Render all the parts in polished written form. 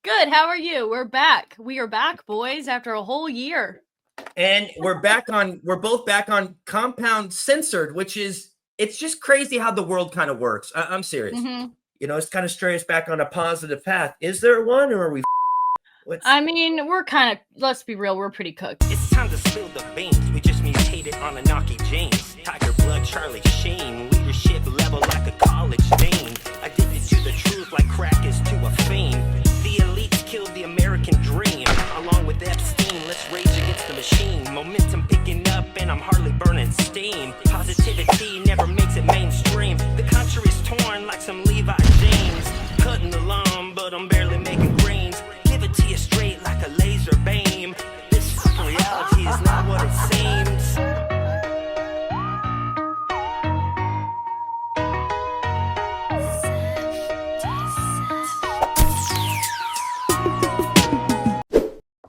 Good. How are you? We're back. We are back, boys, after a whole year. And we're both back on Compound Censored, which is, it's just crazy how the world kind of works. I'm serious. Mm-hmm. It's kind of straying us back on a positive path. Is there one, or are we? I mean, we're kind of, let's be real, we're pretty cooked. It's time to spill the beans. We just mutated on Anaki James. Tiger blood, Charlie Sheen. Leadership level like a college dean. Addicted to the truth like crack is to a fiend. The elites killed the American dream. Along with Epstein, let's rage against the machine. Momentum picking up and I'm hardly burning steam. Positivity never makes it mainstream. The country is torn like some Levi James. Cutting the lawn, but I'm barely making greens. Give it to you straight like a laser beam. This fucking reality is not what it seems.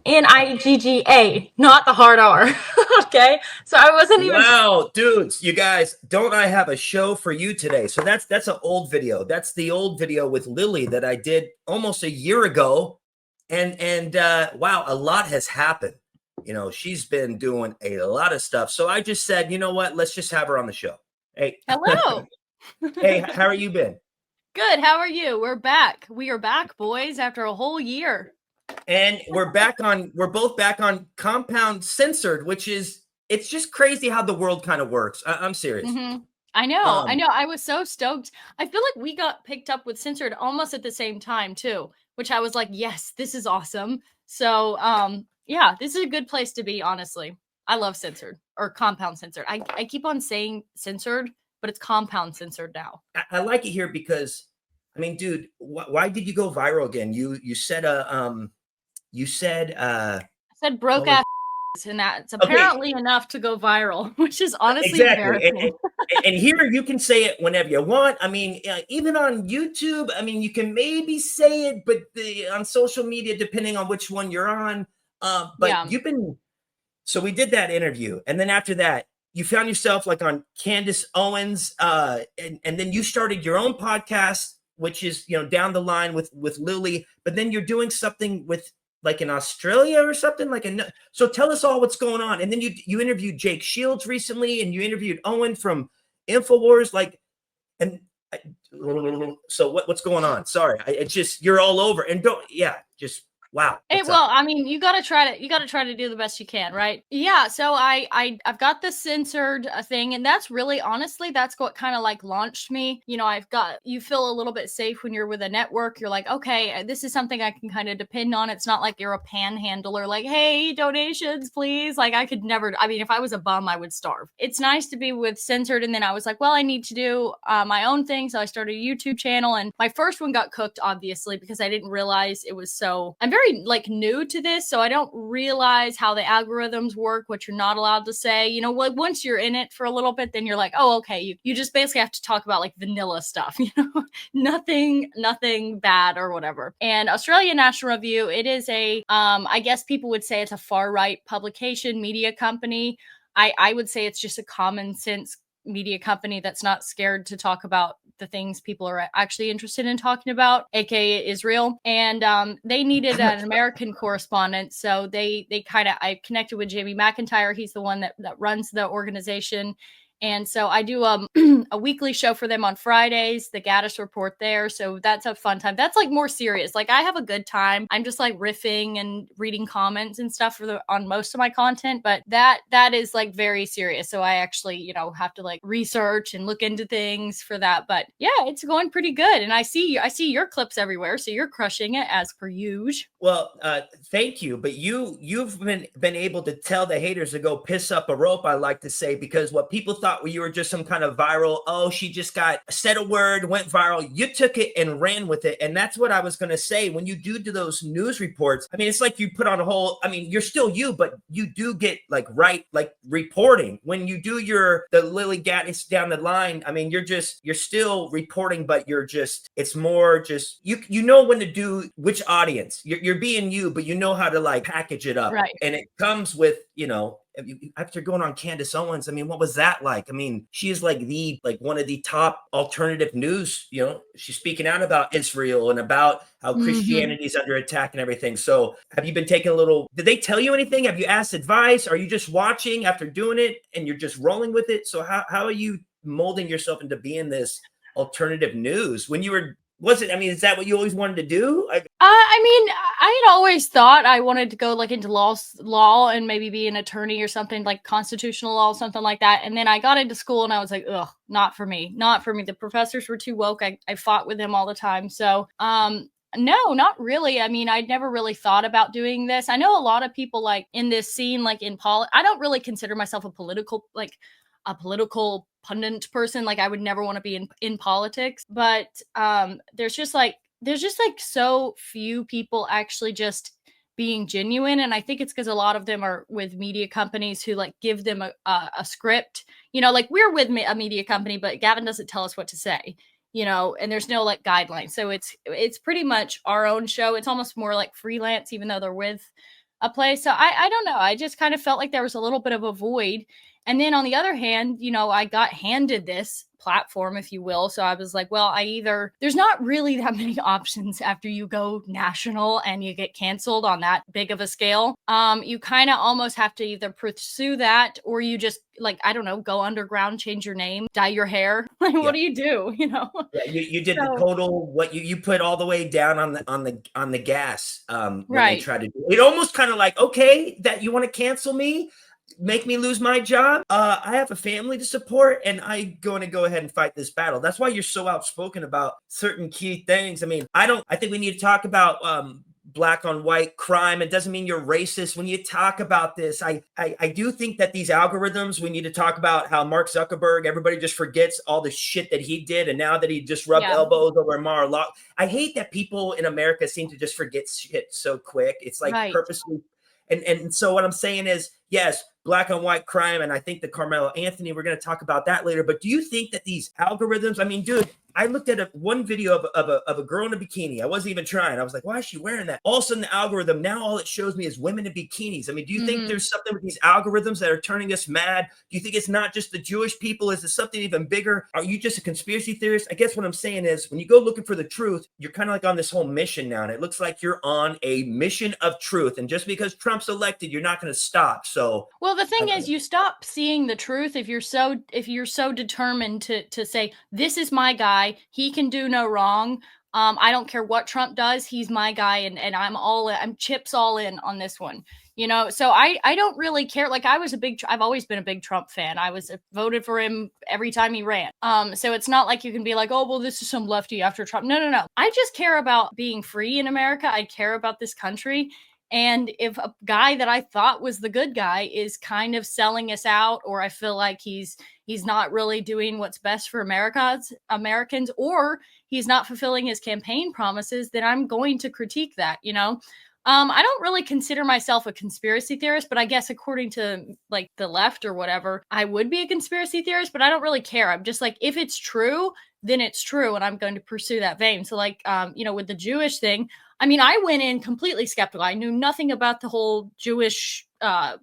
N-I-G-G-A, not the hard R. Okay? So I wasn't even... Wow, dudes, you guys, don't I have a show for you today? So that's an old video. That's the old video with Lilly that I did almost a year ago. And wow, a lot has happened. She's been doing a lot of stuff. So I just said, you know what? Let's just have her on the show. Hey. Hello. Hey, how are you been? Good. How are you? We're back. We are back, boys, after a whole year. And we're both back on Compound Censored, which is, it's just crazy how the world kind of works. I'm serious. Mm-hmm. I know. I was so stoked. I feel like we got picked up with Censored almost at the same time too, which I was like, yes, this is awesome. So, yeah, this is a good place to be, honestly. I love Censored, or Compound Censored. I keep on saying Censored, but it's Compound Censored now. I like it here because, I mean, dude, why did you go viral again? You said I said broke ass, and that's apparently enough to go viral, which is honestly embarrassing. And here you can say it whenever you want. I mean, even on YouTube, I mean, you can maybe say it, but on social media, depending on which one you're on. But yeah. So we did that interview, and then after that, you found yourself like on Candace Owens, and then you started your own podcast, which is, down the line with Lilly, but then you're doing something with like in Australia or something so tell us all what's going on. And then you interviewed Jake Shields recently, and you interviewed Owen from InfoWars, so what's going on? Sorry. It's just, you're all over, and wow. Well, I mean, you gotta try to do the best you can, right? Yeah. So I've got the Censored thing, and that's really, honestly, that's what kind of like launched me. You feel a little bit safe when you're with a network. You're like, okay, this is something I can kind of depend on. It's not like you're a panhandler, like, hey, donations, please. Like, I could never. I mean, if I was a bum, I would starve. It's nice to be with Censored, and then I was like, well, I need to do my own thing, so I started a YouTube channel, and my first one got cooked, obviously, because I didn't realize it was so. I'm very like new to this, so I don't realize how the algorithms work, what you're not allowed to say. Like once you're in it for a little bit, then you're like, oh, okay, you just basically have to talk about like vanilla stuff, nothing bad or whatever. And Australian National Review, it is a I guess people would say it's a far right publication media company. I would say it's just a common sense media company that's not scared to talk about the things people are actually interested in talking about, aka Israel. And they needed an American correspondent, so I connected with Jamie McIntyre. He's the one that runs the organization. And so I do a weekly show for them on Fridays, the Gaddis Report there. So that's a fun time. That's like more serious. Like I have a good time. I'm just like riffing and reading comments and stuff on most of my content. But that is like very serious. So I actually, have to like research and look into things for that. But yeah, it's going pretty good. And I see your clips everywhere. So you're crushing it as per usual. Well, thank you. But you've been able to tell the haters to go piss up a rope, I like to say, because what people thought you were just some kind of viral, oh, she just said a word, went viral. You took it and ran with it. And that's what I was going to say. When you do those news reports, I mean, it's like you put on a whole, I mean, you're still you, but you do get like reporting. When you do the Lilly Gaddis down the line, I mean, you're still reporting, but it's more just, you know when to do which audience. You're being you, but you know how to like package it up. Right. And it comes with, after going on Candace Owens, I mean, what was that like? I mean, she is like one of the top alternative news, she's speaking out about Israel and about how Christianity is under attack and everything. So have you been taking did they tell you anything? Have you asked advice? Are you just watching after doing it and you're just rolling with it? So how are you molding yourself into being this alternative news when you were, is that what you always wanted to do? I had always thought I wanted to go like into law and maybe be an attorney or something, like constitutional law, something like that. And then I got into school and I was like, ugh, not for me. The professors were too woke. I fought with them all the time. So, no, not really. I mean, I'd never really thought about doing this. I know a lot of people like in this scene, like in I don't really consider myself a political pundit person. Like I would never want to be in politics, but there's just like so few people actually just being genuine, and I think it's because a lot of them are with media companies who like give them a script, like we're with a media company, but Gavin doesn't tell us what to say, and there's no like guidelines, so it's pretty much our own show. It's almost more like freelance, even though they're with a place. So I don't know, I just kind of felt like there was a little bit of a void. And then on the other hand, I got handed this platform, if you will. So I was like, well, there's not really that many options after you go national and you get canceled on that big of a scale. You kind of almost have to either pursue that or you just like, I don't know, go underground, change your name, dye your hair. Like, what do you do? Yeah, you did the total, what you put all the way down on the gas. When they try to do it. Almost kind of like, okay, that you want to cancel me, make me lose my job. I have a family to support and I'm going to go ahead and fight this battle. That's why you're so outspoken about certain key things. I mean, I think we need to talk about black on white crime. It doesn't mean you're racist when you talk about this. I do think that these algorithms, we need to talk about how Mark Zuckerberg, everybody just forgets all the shit that he did. And now that he just rubbed elbows over Mar-a-Lago. I hate that people in America seem to just forget shit so quick. It's like purposely. And so what I'm saying is, yes, black on white crime. And I think the Carmelo Anthony, we're going to talk about that later. But do you think that these algorithms, I mean, dude, I looked at one video of a girl in a bikini. I wasn't even trying. I was like, why is she wearing that? All of a sudden, the algorithm, now all it shows me is women in bikinis. I mean, do you think there's something with these algorithms that are turning us mad? Do you think it's not just the Jewish people? Is it something even bigger? Are you just a conspiracy theorist? I guess what I'm saying is when you go looking for the truth, you're kind of like on this whole mission now. And it looks like you're on a mission of truth. And just because Trump's elected, you're not going to stop. So, well, the thing is, you stop seeing the truth if you're so determined to say, this is my guy. He can do no wrong. I don't care what Trump does. He's my guy. And I'm chips all in on this one, so I don't really care. Like I've always been a big Trump fan. I voted for him every time he ran. So it's not like you can be like, oh, well, this is some lefty after Trump. No. I just care about being free in America. I care about this country. And if a guy that I thought was the good guy is kind of selling us out, or I feel like he's not really doing what's best for Americans, or he's not fulfilling his campaign promises, then I'm going to critique that, I don't really consider myself a conspiracy theorist, but I guess according to like the left or whatever, I would be a conspiracy theorist, but I don't really care. I'm just like, if it's true, then it's true. And I'm going to pursue that vein. So like, with the Jewish thing, I mean, I went in completely skeptical. I knew nothing about the whole Jewish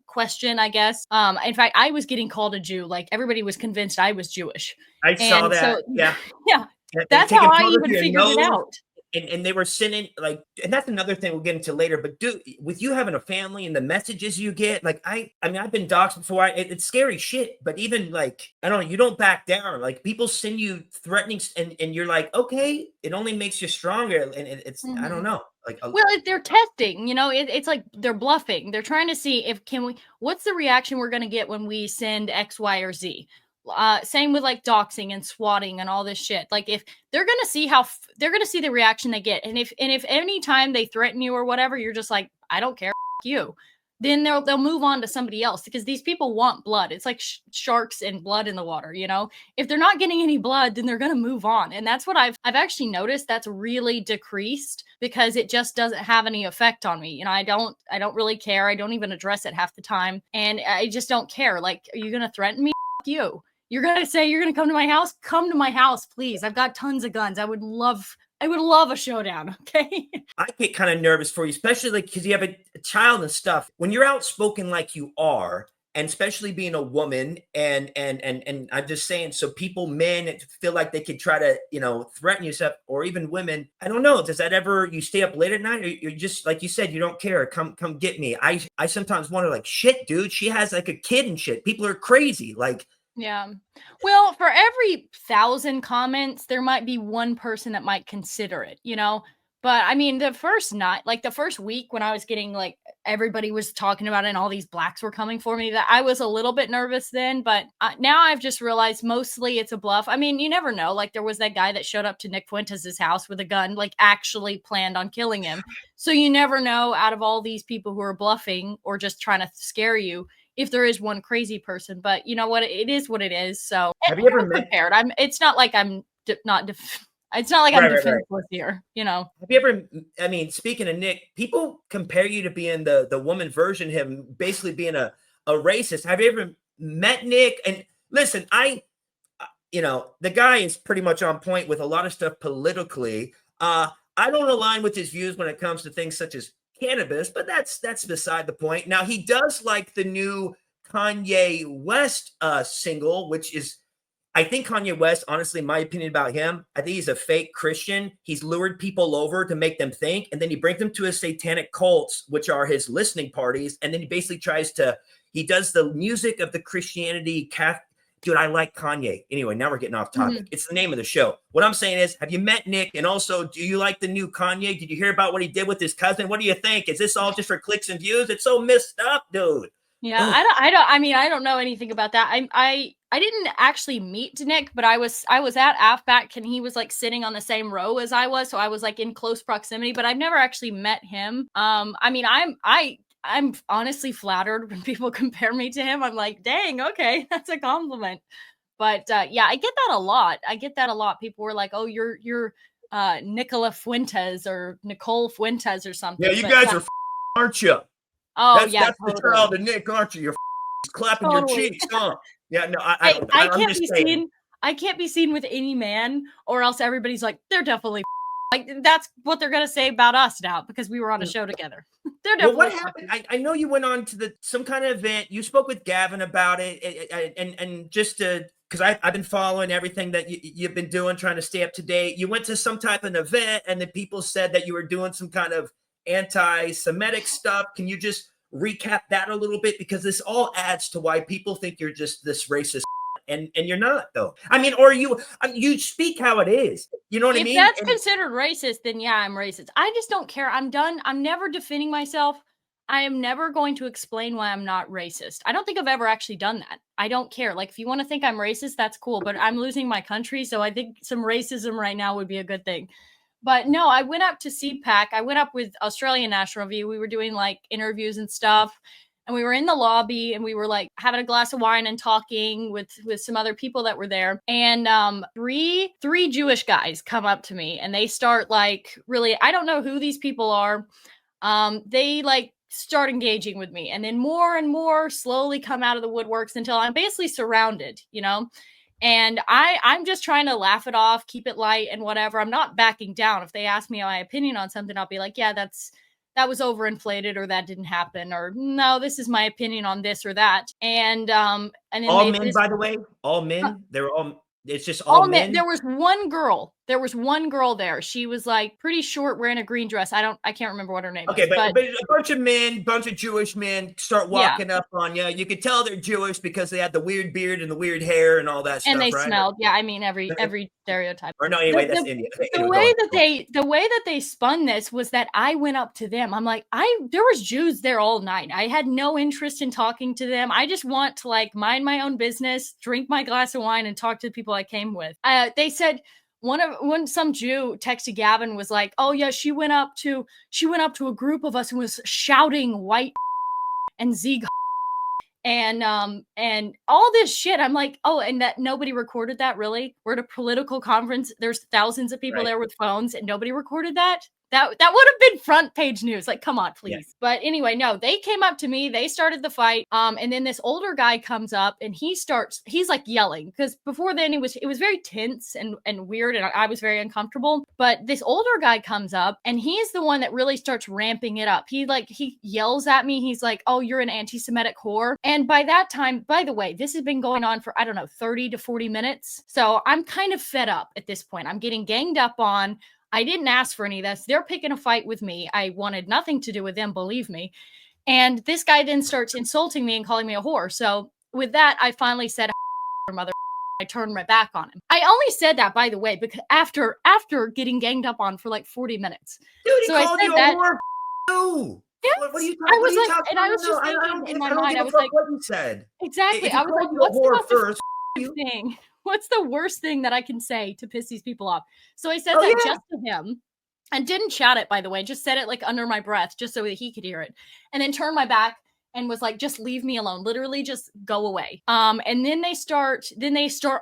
question, I guess. In fact, I was getting called a Jew. Like everybody was convinced I was Jewish. I saw that. So, yeah. That's how I even figured it out. And they were sending and that's another thing we'll get into later. But dude, with you having a family and the messages you get, like I mean, I've been doxxed before. It's scary shit. But even like, I don't know, you don't back down. Like people send you threatenings, and you're like, okay, it only makes you stronger. And it's I don't know. Like, well, they're testing, it's like they're bluffing. They're trying to see what's the reaction we're going to get when we send X, Y, or Z. Same with like doxing and swatting and all this shit. Like if they're going to see they're going to see the reaction they get. And if any time they threaten you or whatever, you're just like, I don't care, you, then they'll move on to somebody else, because these people want blood. It's like sharks and blood in the water. If they're not getting any blood, then they're going to move on. And that's what I've actually noticed. That's really decreased because it just doesn't have any effect on me. I don't really care. I don't even address it half the time. And I just don't care. Like, are you going to threaten me? You. You're going to say you're going to come to my house? Come to my house, please. I've got tons of guns. I would love a showdown. Okay. I get kind of nervous for you, especially like because you have a child and stuff. When you're outspoken like you are, and especially being a woman, and I'm just saying, so men feel like they could try to, threaten yourself, or even women. I don't know. Does that ever, you stay up late at night, or you're just, like you said, you don't care? Come get me. I sometimes wonder, like, shit, dude, she has like a kid and shit. People are crazy. Like, yeah. Well, for every 1,000 comments, there might be one person that might consider it, But I mean, the first night, like the first week when I was getting like everybody was talking about it and all these blacks were coming for me, that I was a little bit nervous then. But now I've just realized mostly it's a bluff. I mean, you never know. Like there was that guy that showed up to Nick Fuentes' house with a gun, like actually planned on killing him. So you never know out of all these people who are bluffing or just trying to scare you, if there is one crazy person. But you know what? It is what it is. So have you ever met? Prepared. It's not like I'm not. It's not like I'm defenseless here, Have you ever? I mean, speaking of Nick, people compare you to being the woman version of him, basically being a racist. Have you ever met Nick? And listen, the guy is pretty much on point with a lot of stuff politically. I don't align with his views when it comes to things such as cannabis, but that's beside the point. Now, he does like the new Kanye West single, which is, I think Kanye West, honestly, my opinion about him, I think he's a fake Christian. He's lured people over to make them think, and then he brings them to his satanic cults, which are his listening parties. And then he basically he does the music of the Christianity. Dude, I like Kanye. Anyway, now we're getting off topic. Mm-hmm. It's the name of the show. What I'm saying is, have you met Nick? And also, do you like the new Kanye? Did you hear about what he did with his cousin? What do you think? Is this all just for clicks and views? It's so messed up, dude. Yeah, I don't know anything about that. I didn't actually meet Nick, but I was at AFBAC and he was like sitting on the same row as I was, so I was like in close proximity, but I've never actually met him. I mean, I'm honestly flattered when people compare me to him. I'm like, dang, okay, that's a compliment. But yeah, I get that a lot. People were like, oh, you're Nicola Fuentes or Nicole Fuentes or something. Yeah, you guys are aren't you? Oh, that's totally. the child of Nick, aren't you? You're clapping your cheeks, huh? Yeah, no, I can't be seen. I can't be seen with any man, or else everybody's like, they're definitely like, that's what they're gonna say about us now because we were on a show together. They're definitely. Well, what happened? I know you went on to some kind of event. You spoke with Gavin about it, and just because I've been following everything that you've been doing, trying to stay up to date. You went to some type of event, and then people said that you were doing some kind of anti-Semitic stuff. Can you just recap that a little bit? Because this all adds to why people think you're just this racist, and you're not, though. I mean, or you speak how it is. You know what I mean? If that's considered racist, then yeah, I'm racist. I just don't care. I'm done. I'm never defending myself. I am never going to explain why I'm not racist. I don't think I've ever actually done that. I don't care. Like, if you want to think I'm racist, that's cool. But I'm losing my country, so I think some racism right now would be a good thing. But no, I went up to CPAC. I went up with Australian National Review. We were doing like interviews and stuff. And we were in the lobby and we were like having a glass of wine and talking with some other people that were there. And three Jewish guys come up to me and they start like, really, I don't know who these people are. They like start engaging with me. And then more and more slowly come out of the woodworks until I'm basically surrounded, And I'm just trying to laugh it off, keep it light and whatever. I'm not backing down. If they ask me my opinion on something, I'll be like, yeah, that was overinflated, or that didn't happen, or no, this is my opinion on this or that. And then all men, by the way, all men. They were all. It's just all men. There was one girl. There. She was like pretty short, wearing a green dress. I can't remember what her name is. Okay, but a bunch of Jewish men start walking up on you. You could tell they're Jewish because they had the weird beard and the weird hair and all that stuff. And they smelled. Yeah, I mean every stereotype. Or no, anyway, that's India. The way that they spun this was that I went up to them. I'm like, there was Jews there all night. I had no interest in talking to them. I just want to like mind my own business, drink my glass of wine, and talk to the people I came with. They said. When some Jew texted Gavin was like, oh yeah, she went up to a group of us and was shouting white and Zieg and all this shit. I'm like, oh, and that nobody recorded that, really? We're at a political conference. There's thousands of people there with phones and nobody recorded that. That would have been front page news. Like, come on, please. Yeah. But anyway, no, they came up to me. They started the fight. And then this older guy comes up and he's like yelling, because before then it was very tense and weird, and I was very uncomfortable. But this older guy comes up and he's the one that really starts ramping it up. He yells at me. He's like, "Oh, you're an anti-Semitic whore." And by that time, by the way, this has been going on for, I don't know, 30 to 40 minutes. So I'm kind of fed up at this point. I'm getting ganged up on. I didn't ask for any of this. They're picking a fight with me. I wanted nothing to do with them, believe me. And this guy then starts insulting me and calling me a whore. So with that, I finally said, mother, I turned my back on him. I only said that, by the way, because after getting ganged up on for like 40 minutes. Dude, he so called I said you that. a whore. Yes. What are you I was like, talking and I was just thinking in my mind, I was like, what you said. Exactly. If I was like, what's the most first thing? What's the worst thing that I can say to piss these people off? So I said that just to him. And didn't shout it, by the way, just said it like under my breath, just so that he could hear it. And then turned my back and was like, just leave me alone. Literally just go away. And then they start,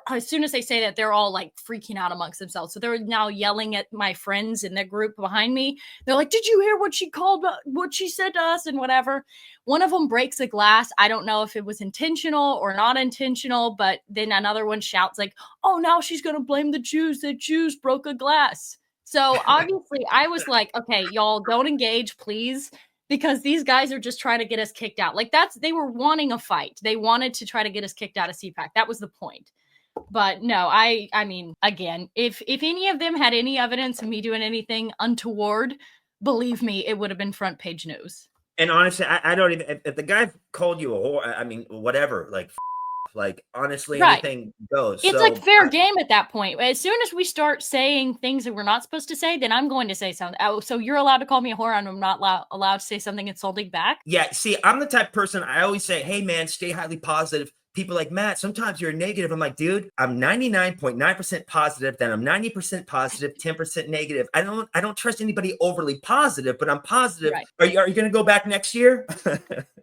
as soon as they say that, they're all like freaking out amongst themselves. So they're now yelling at my friends in the group behind me. They're like, did you hear what she said to us and whatever? One of them breaks a glass. I don't know if it was intentional or not intentional, but then another one shouts like, oh, now she's going to blame the Jews. The Jews broke a glass. So obviously I was like, okay, y'all don't engage, please, because these guys are just trying to get us kicked out. Like they were wanting a fight. They wanted to try to get us kicked out of CPAC. That was the point. But no, I mean, again, if any of them had any evidence of me doing anything untoward, believe me, it would have been front page news. And honestly, I don't even, if the guy called you a whore, I mean, whatever, like honestly, anything goes. It's like fair game at that point. As soon as we start saying things that we're not supposed to say, then I'm going to say something. Oh, so you're allowed to call me a whore and I'm not allowed to say something insulting back? Yeah, see, I'm the type of person, I always say, hey man, stay highly positive. People are like, Matt, sometimes you're negative. I'm like, dude, I'm 99.9% positive, then I'm 90% positive, 10% negative. I don't trust anybody overly positive, but I'm positive. Right. Are you going to go back next year?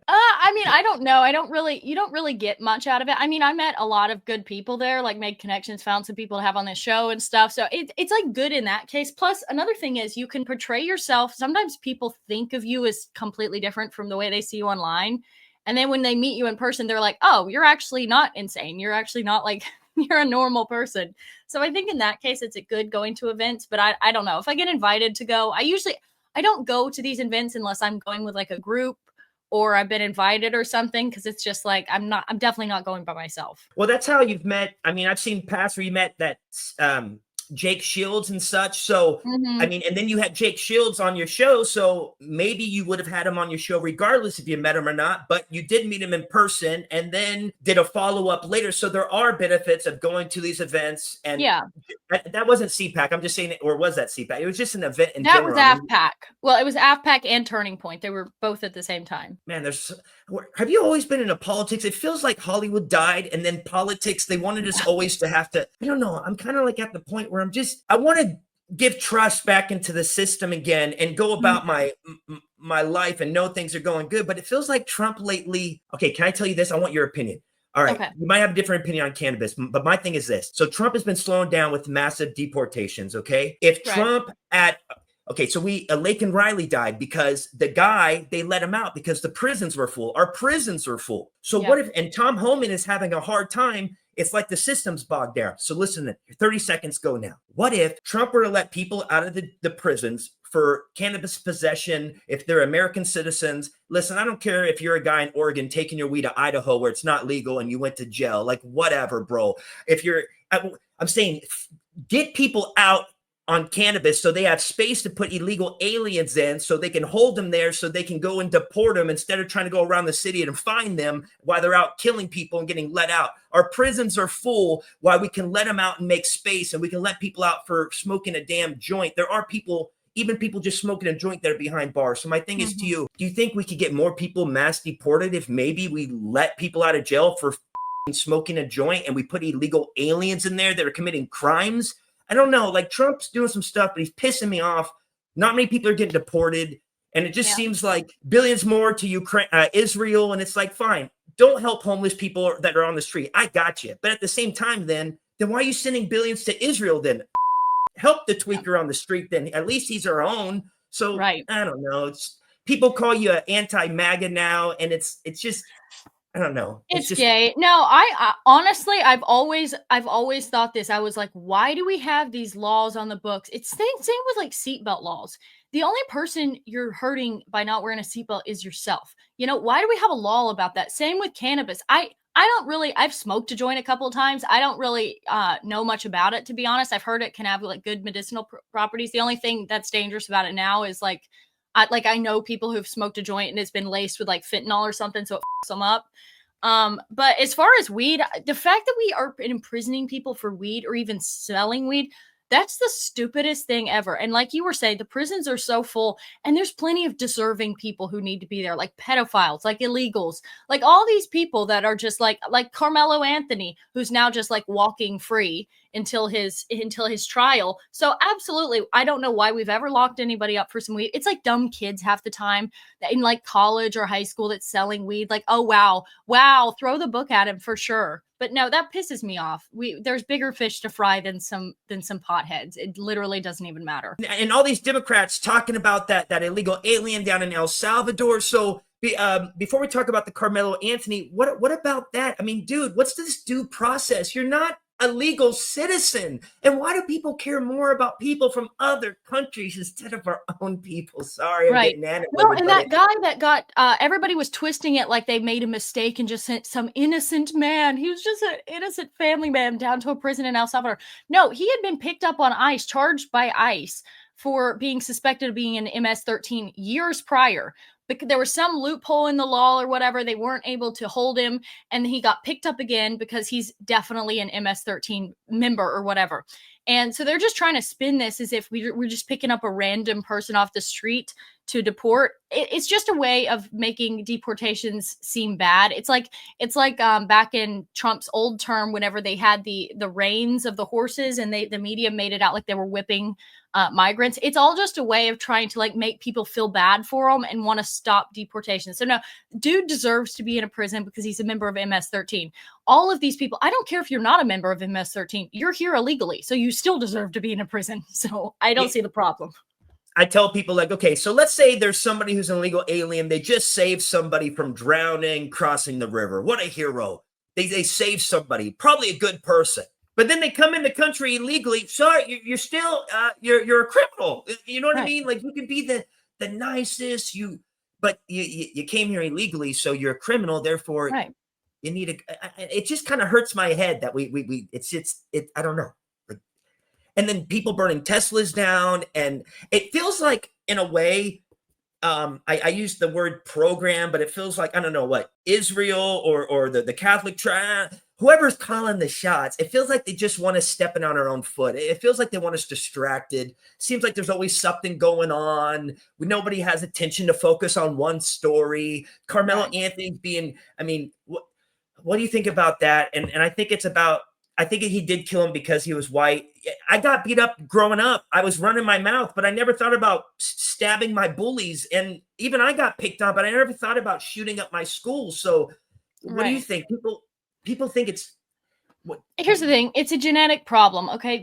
I mean, I don't know. You don't really get much out of it. I mean, I met a lot of good people there, like made connections, found some people to have on this show and stuff. So it's like good in that case. Plus, another thing is you can portray yourself. Sometimes people think of you as completely different from the way they see you online. And then when they meet you in person, they're like, oh, you're actually not insane. You're actually not like, you're a normal person. So I think in that case, it's good going to events. But I don't know. If I get invited to go, I don't go to these events unless I'm going with like a group or I've been invited or something. Cause it's just like, I'm definitely not going by myself. Well, that's how you've met. I mean, I've seen past where you met that, Jake Shields and such. So, I mean, and then you had Jake Shields on your show. So maybe you would have had him on your show regardless if you met him or not, but you did meet him in person and then did a follow-up later. So there are benefits of going to these events. And that wasn't CPAC. I'm just saying, or was that CPAC? It was just an event in general. That was AFPAC. Well, it was AFPAC and Turning Point. They were both at the same time. Man, have you always been into politics? It feels like Hollywood died and then politics, they wanted us always to have to, I don't know. I'm kind of like at the point where I want to give trust back into the system again and go about my life and know things are going good. But it feels like Trump lately. Okay, can I tell you this? I want your opinion. All right. Okay. You might have a different opinion on cannabis, but my thing is this. So Trump has been slowing down with massive deportations. Okay. If Trump so Laken Riley died because the guy, they let him out because the prisons were full. Our prisons were full. So what if, and Tom Homan is having a hard time. It's like the system's bogged down. So listen, 30 seconds go now. What if Trump were to let people out of the prisons for cannabis possession, if they're American citizens? Listen, I don't care if you're a guy in Oregon taking your weed to Idaho where it's not legal and you went to jail, like whatever, bro. I'm saying get people out on cannabis so they have space to put illegal aliens in so they can hold them there so they can go and deport them instead of trying to go around the city and find them while they're out killing people and getting let out. Our prisons are full while we can let them out and make space, and we can let people out for smoking a damn joint. There are people, even people just smoking a joint that are behind bars. So my thing is to you, do you think we could get more people mass deported if maybe we let people out of jail for smoking a joint and we put illegal aliens in there that are committing crimes? I don't know, like Trump's doing some stuff, but he's pissing me off. Not many people are getting deported. And it just seems like billions more to Ukraine, Israel. And it's like, fine, don't help homeless people that are on the street. I got you. But at the same time, then why are you sending billions to Israel then? Help the tweaker on the street then. At least he's our own. So Right. I don't know. People call you an anti-MAGA now, and it's just, I don't know. It's just gay. No, I honestly, I've always thought this. I was like, why do we have these laws on the books? It's same with like seatbelt laws. The only person you're hurting by not wearing a seatbelt is yourself. You know, why do we have a law about that? Same with cannabis. I don't really, I've smoked a joint a couple of times. I don't really know much about it, to be honest. I've heard it can have like good medicinal properties. The only thing that's dangerous about it now is like, I know people who've smoked a joint and it's been laced with like fentanyl or something, so it fucks them up. But as far as weed, the fact that we are imprisoning people for weed or even selling weed, that's the stupidest thing ever. And like you were saying, the prisons are so full, and there's plenty of deserving people who need to be there, like pedophiles, like illegals, like all these people that are just like Carmelo Anthony, who's now just like walking free until his trial. So absolutely, I don't know why we've ever locked anybody up for some weed. It's like dumb kids half the time in like college or high school that's selling weed. Like, oh wow, throw the book at him for sure. But no, that pisses me off. There's bigger fish to fry than some potheads. It literally doesn't even matter. And all these Democrats talking about that illegal alien down in El Salvador. So before we talk about the Carmelo Anthony, what about that? I mean, dude, what's this due process? You're not a legal citizen. And why do people care more about people from other countries instead of our own people? Sorry, right. I'm getting animated. Well, and that guy that got everybody was twisting it like they made a mistake and just sent some innocent man. He was just an innocent family man down to a prison in El Salvador. No, he had been picked up on ICE, charged by ICE for being suspected of being an MS-13 years prior. Because there was some loophole in the law or whatever, they weren't able to hold him, and he got picked up again because he's definitely an MS-13 member or whatever. And so they're just trying to spin this as if we're just picking up a random person off the street to deport. It's just a way of making deportations seem bad. It's like back in Trump's old term, whenever they had the reins of the horses and the media made it out like they were whipping migrants. It's all just a way of trying to like make people feel bad for them and want to stop deportation. So no, dude deserves to be in a prison because he's a member of MS-13. All of these people, I don't care if you're not a member of MS-13, you're here illegally, so you still deserve to be in a prison. So I don't see the problem. I tell people like, okay, so let's say there's somebody who's an illegal alien. They just saved somebody from drowning, crossing the river. What a hero. They saved somebody, probably a good person. But then they come in the country illegally. Sorry, you're still, you're a criminal. You know what I mean? Like you can be the nicest, but you came here illegally, so you're a criminal. Therefore, you need it just kind of hurts my head that I don't know. And then people burning Teslas down. And it feels like, in a way, I use the word program, but it feels like, I don't know what, Israel or the Catholic tribe, whoever's calling the shots, it feels like they just want us stepping on our own foot. It feels like they want us distracted. Seems like there's always something going on. Nobody has attention to focus on one story. Carmelo Anthony being, I mean, what do you think about that? And I think I think he did kill him because he was white. I got beat up growing up. I was running my mouth, but I never thought about stabbing my bullies. And even I got picked on, but I never thought about shooting up my school. So what do you think? People think it's... Here's the thing. It's a genetic problem. Okay.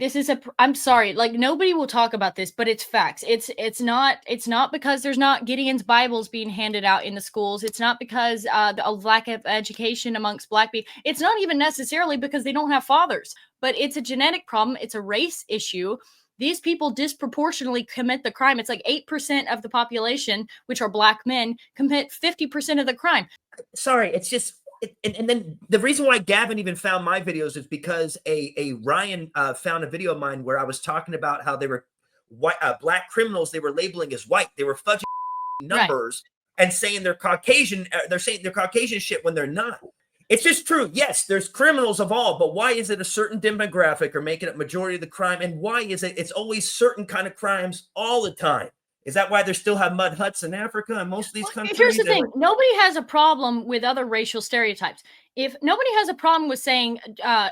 I'm sorry. Like nobody will talk about this, but it's facts. It's not because there's not Gideon's Bibles being handed out in the schools. It's not because of lack of education amongst Black people. It's not even necessarily because they don't have fathers, but it's a genetic problem. It's a race issue. These people disproportionately commit the crime. It's like 8% of the population, which are Black men, commit 50% of the crime. Sorry. It's just... And then the reason why Gavin even found my videos is because a Ryan found a video of mine where I was talking about how they were white, Black criminals. They were labeling as white. They were fudging numbers and saying they're Caucasian. They're saying they're Caucasian shit when they're not. It's just true. Yes, there's criminals of all, but why is it a certain demographic or making it majority of the crime? And why is it's always certain kind of crimes all the time? Is that why they still have mud huts in Africa and most of these countries? Here's the thing. Nobody has a problem with other racial stereotypes. if nobody has a problem with saying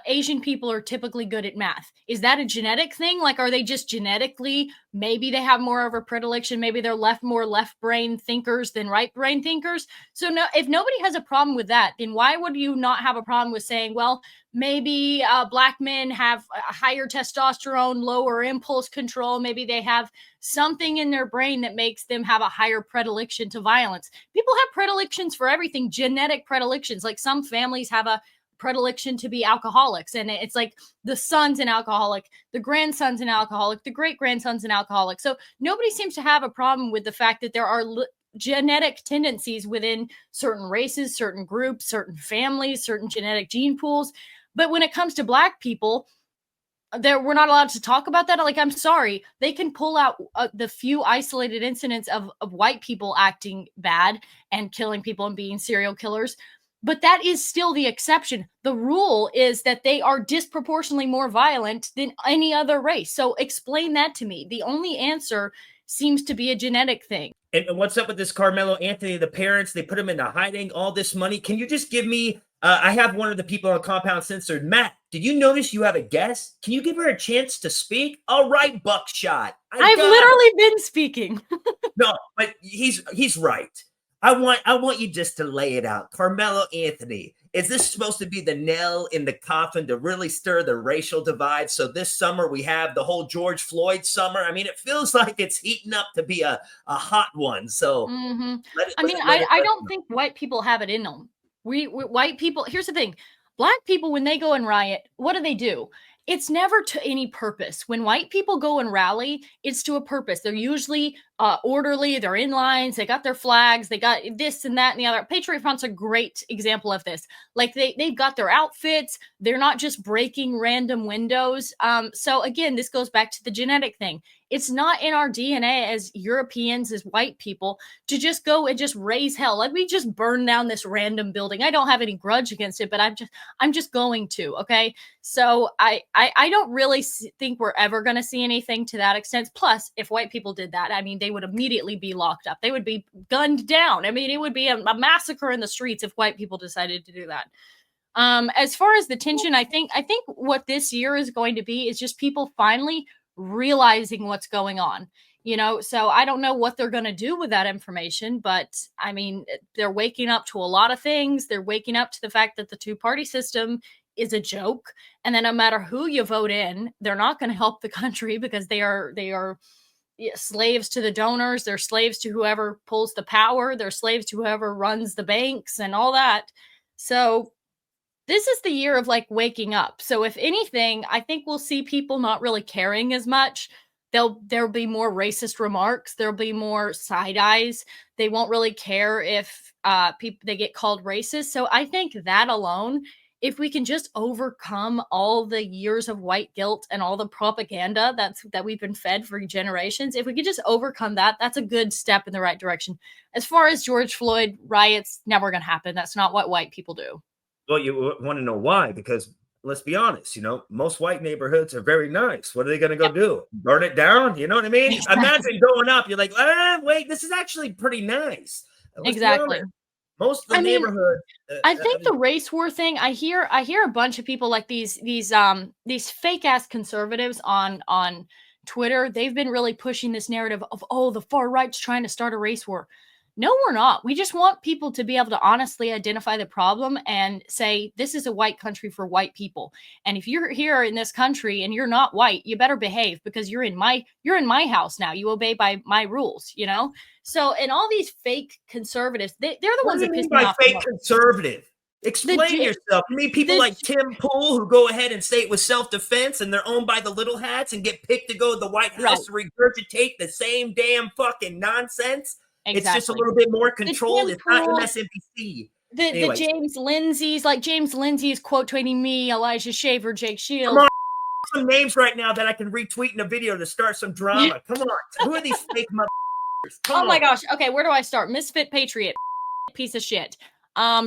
Asian people are typically good at math, is that a genetic thing? Like, are they just genetically, maybe they have more of a predilection, maybe they're more left brain thinkers than right brain thinkers? So no, if nobody has a problem with that, then why would you not have a problem with saying, well, maybe Black men have a higher testosterone, lower impulse control, maybe they have something in their brain that makes them have a higher predilection to violence. People have predilections for everything, genetic predilections. Like some families have a predilection to be alcoholics, and it's like the son's an alcoholic, the grandson's an alcoholic, the great grandson's an alcoholic. So nobody seems to have a problem with the fact that there are genetic tendencies within certain races, certain groups, certain families, certain genetic gene pools. But when it comes to Black people, we're not allowed to talk about that. Like, I'm sorry, they can pull out the few isolated incidents of white people acting bad and killing people and being serial killers, but that is still the exception. The rule is that they are disproportionately more violent than any other race. So explain that to me. The only answer seems to be a genetic thing. And what's up with this Carmelo Anthony? The parents, they put him into hiding, all this money. Can you just give me, I have one of the people on Compound Censored. Matt, did you notice you have a guest? Can you give her a chance to speak? All right, Buckshot. I've literally been speaking. No, but he's right. I want you just to lay it out. Carmelo Anthony, is this supposed to be the nail in the coffin to really stir the racial divide? So this summer we have the whole George Floyd summer. I mean, it feels like it's heating up to be a hot one. So I don't think white people have it in them. We white people, here's the thing. Black people, when they go and riot, what do? It's never to any purpose. When white people go and rally, it's to a purpose. They're usually orderly. They're in lines. They got their flags. They got this and that and the other. Patriot Front's a great example of this. Like they've got their outfits. They're not just breaking random windows. So again, this goes back to the genetic thing. It's not in our DNA as Europeans, as white people, to just go and just raise hell. Like we just burn down this random building. I don't have any grudge against it, but I'm just going to. Okay, so I don't really think we're ever going to see anything to that extent. Plus, if white people did that, I mean, they would immediately be locked up. They would be gunned down. I mean, it would be a massacre in the streets if white people decided to do that. As far as the tension, I think what this year is going to be is just people finally realizing what's going on, so I don't know what they're going to do with that information, but I mean, they're waking up to a lot of things. They're waking up to the fact that the two-party system is a joke, and then no matter who you vote in, they're not going to help the country because they are slaves to the donors. They're slaves to whoever pulls the power. They're slaves to whoever runs the banks and all that. So this is the year of like waking up. So if anything, I think we'll see people not really caring as much. There'll be more racist remarks. There'll be more side eyes. They won't really care if they get called racist. So I think that alone, if we can just overcome all the years of white guilt and all the propaganda that we've been fed for generations, if we could just overcome that, that's a good step in the right direction. As far as George Floyd riots, never going to happen. That's not what white people do. Well, you want to know why? Because let's be honest, most white neighborhoods are very nice. What are they going to go do? Burn it down? You know what I mean? Exactly. Imagine going up. You're like, wait, this is actually pretty nice. Exactly. Most of the neighborhood. I think the race war thing. I hear a bunch of people like these fake ass conservatives on Twitter. They've been really pushing this narrative of the far right's trying to start a race war. No, we're not. We just want people to be able to honestly identify the problem and say, this is a white country for white people. And if you're here in this country and you're not white, you better behave because you're in my house now. You obey by my rules, So, and all these fake conservatives, they're the ones that piss me off. Fake conservative? Explain yourself. You mean people like Tim Pool who go ahead and say it was self-defense and they're owned by the little hats and get picked to go to the White House to regurgitate the same damn fucking nonsense? Exactly. It's just a little bit more controlled. It's not MSNBC. The James Lindsay's, like James Lindsay is quote tweeting me, Elijah Shaver, Jake Shields. Come on, some names right now that I can retweet in a video to start some drama. Come on, who are these fake motherfuckers? Oh my gosh. Okay, where do I start? Misfit Patriot, piece of shit.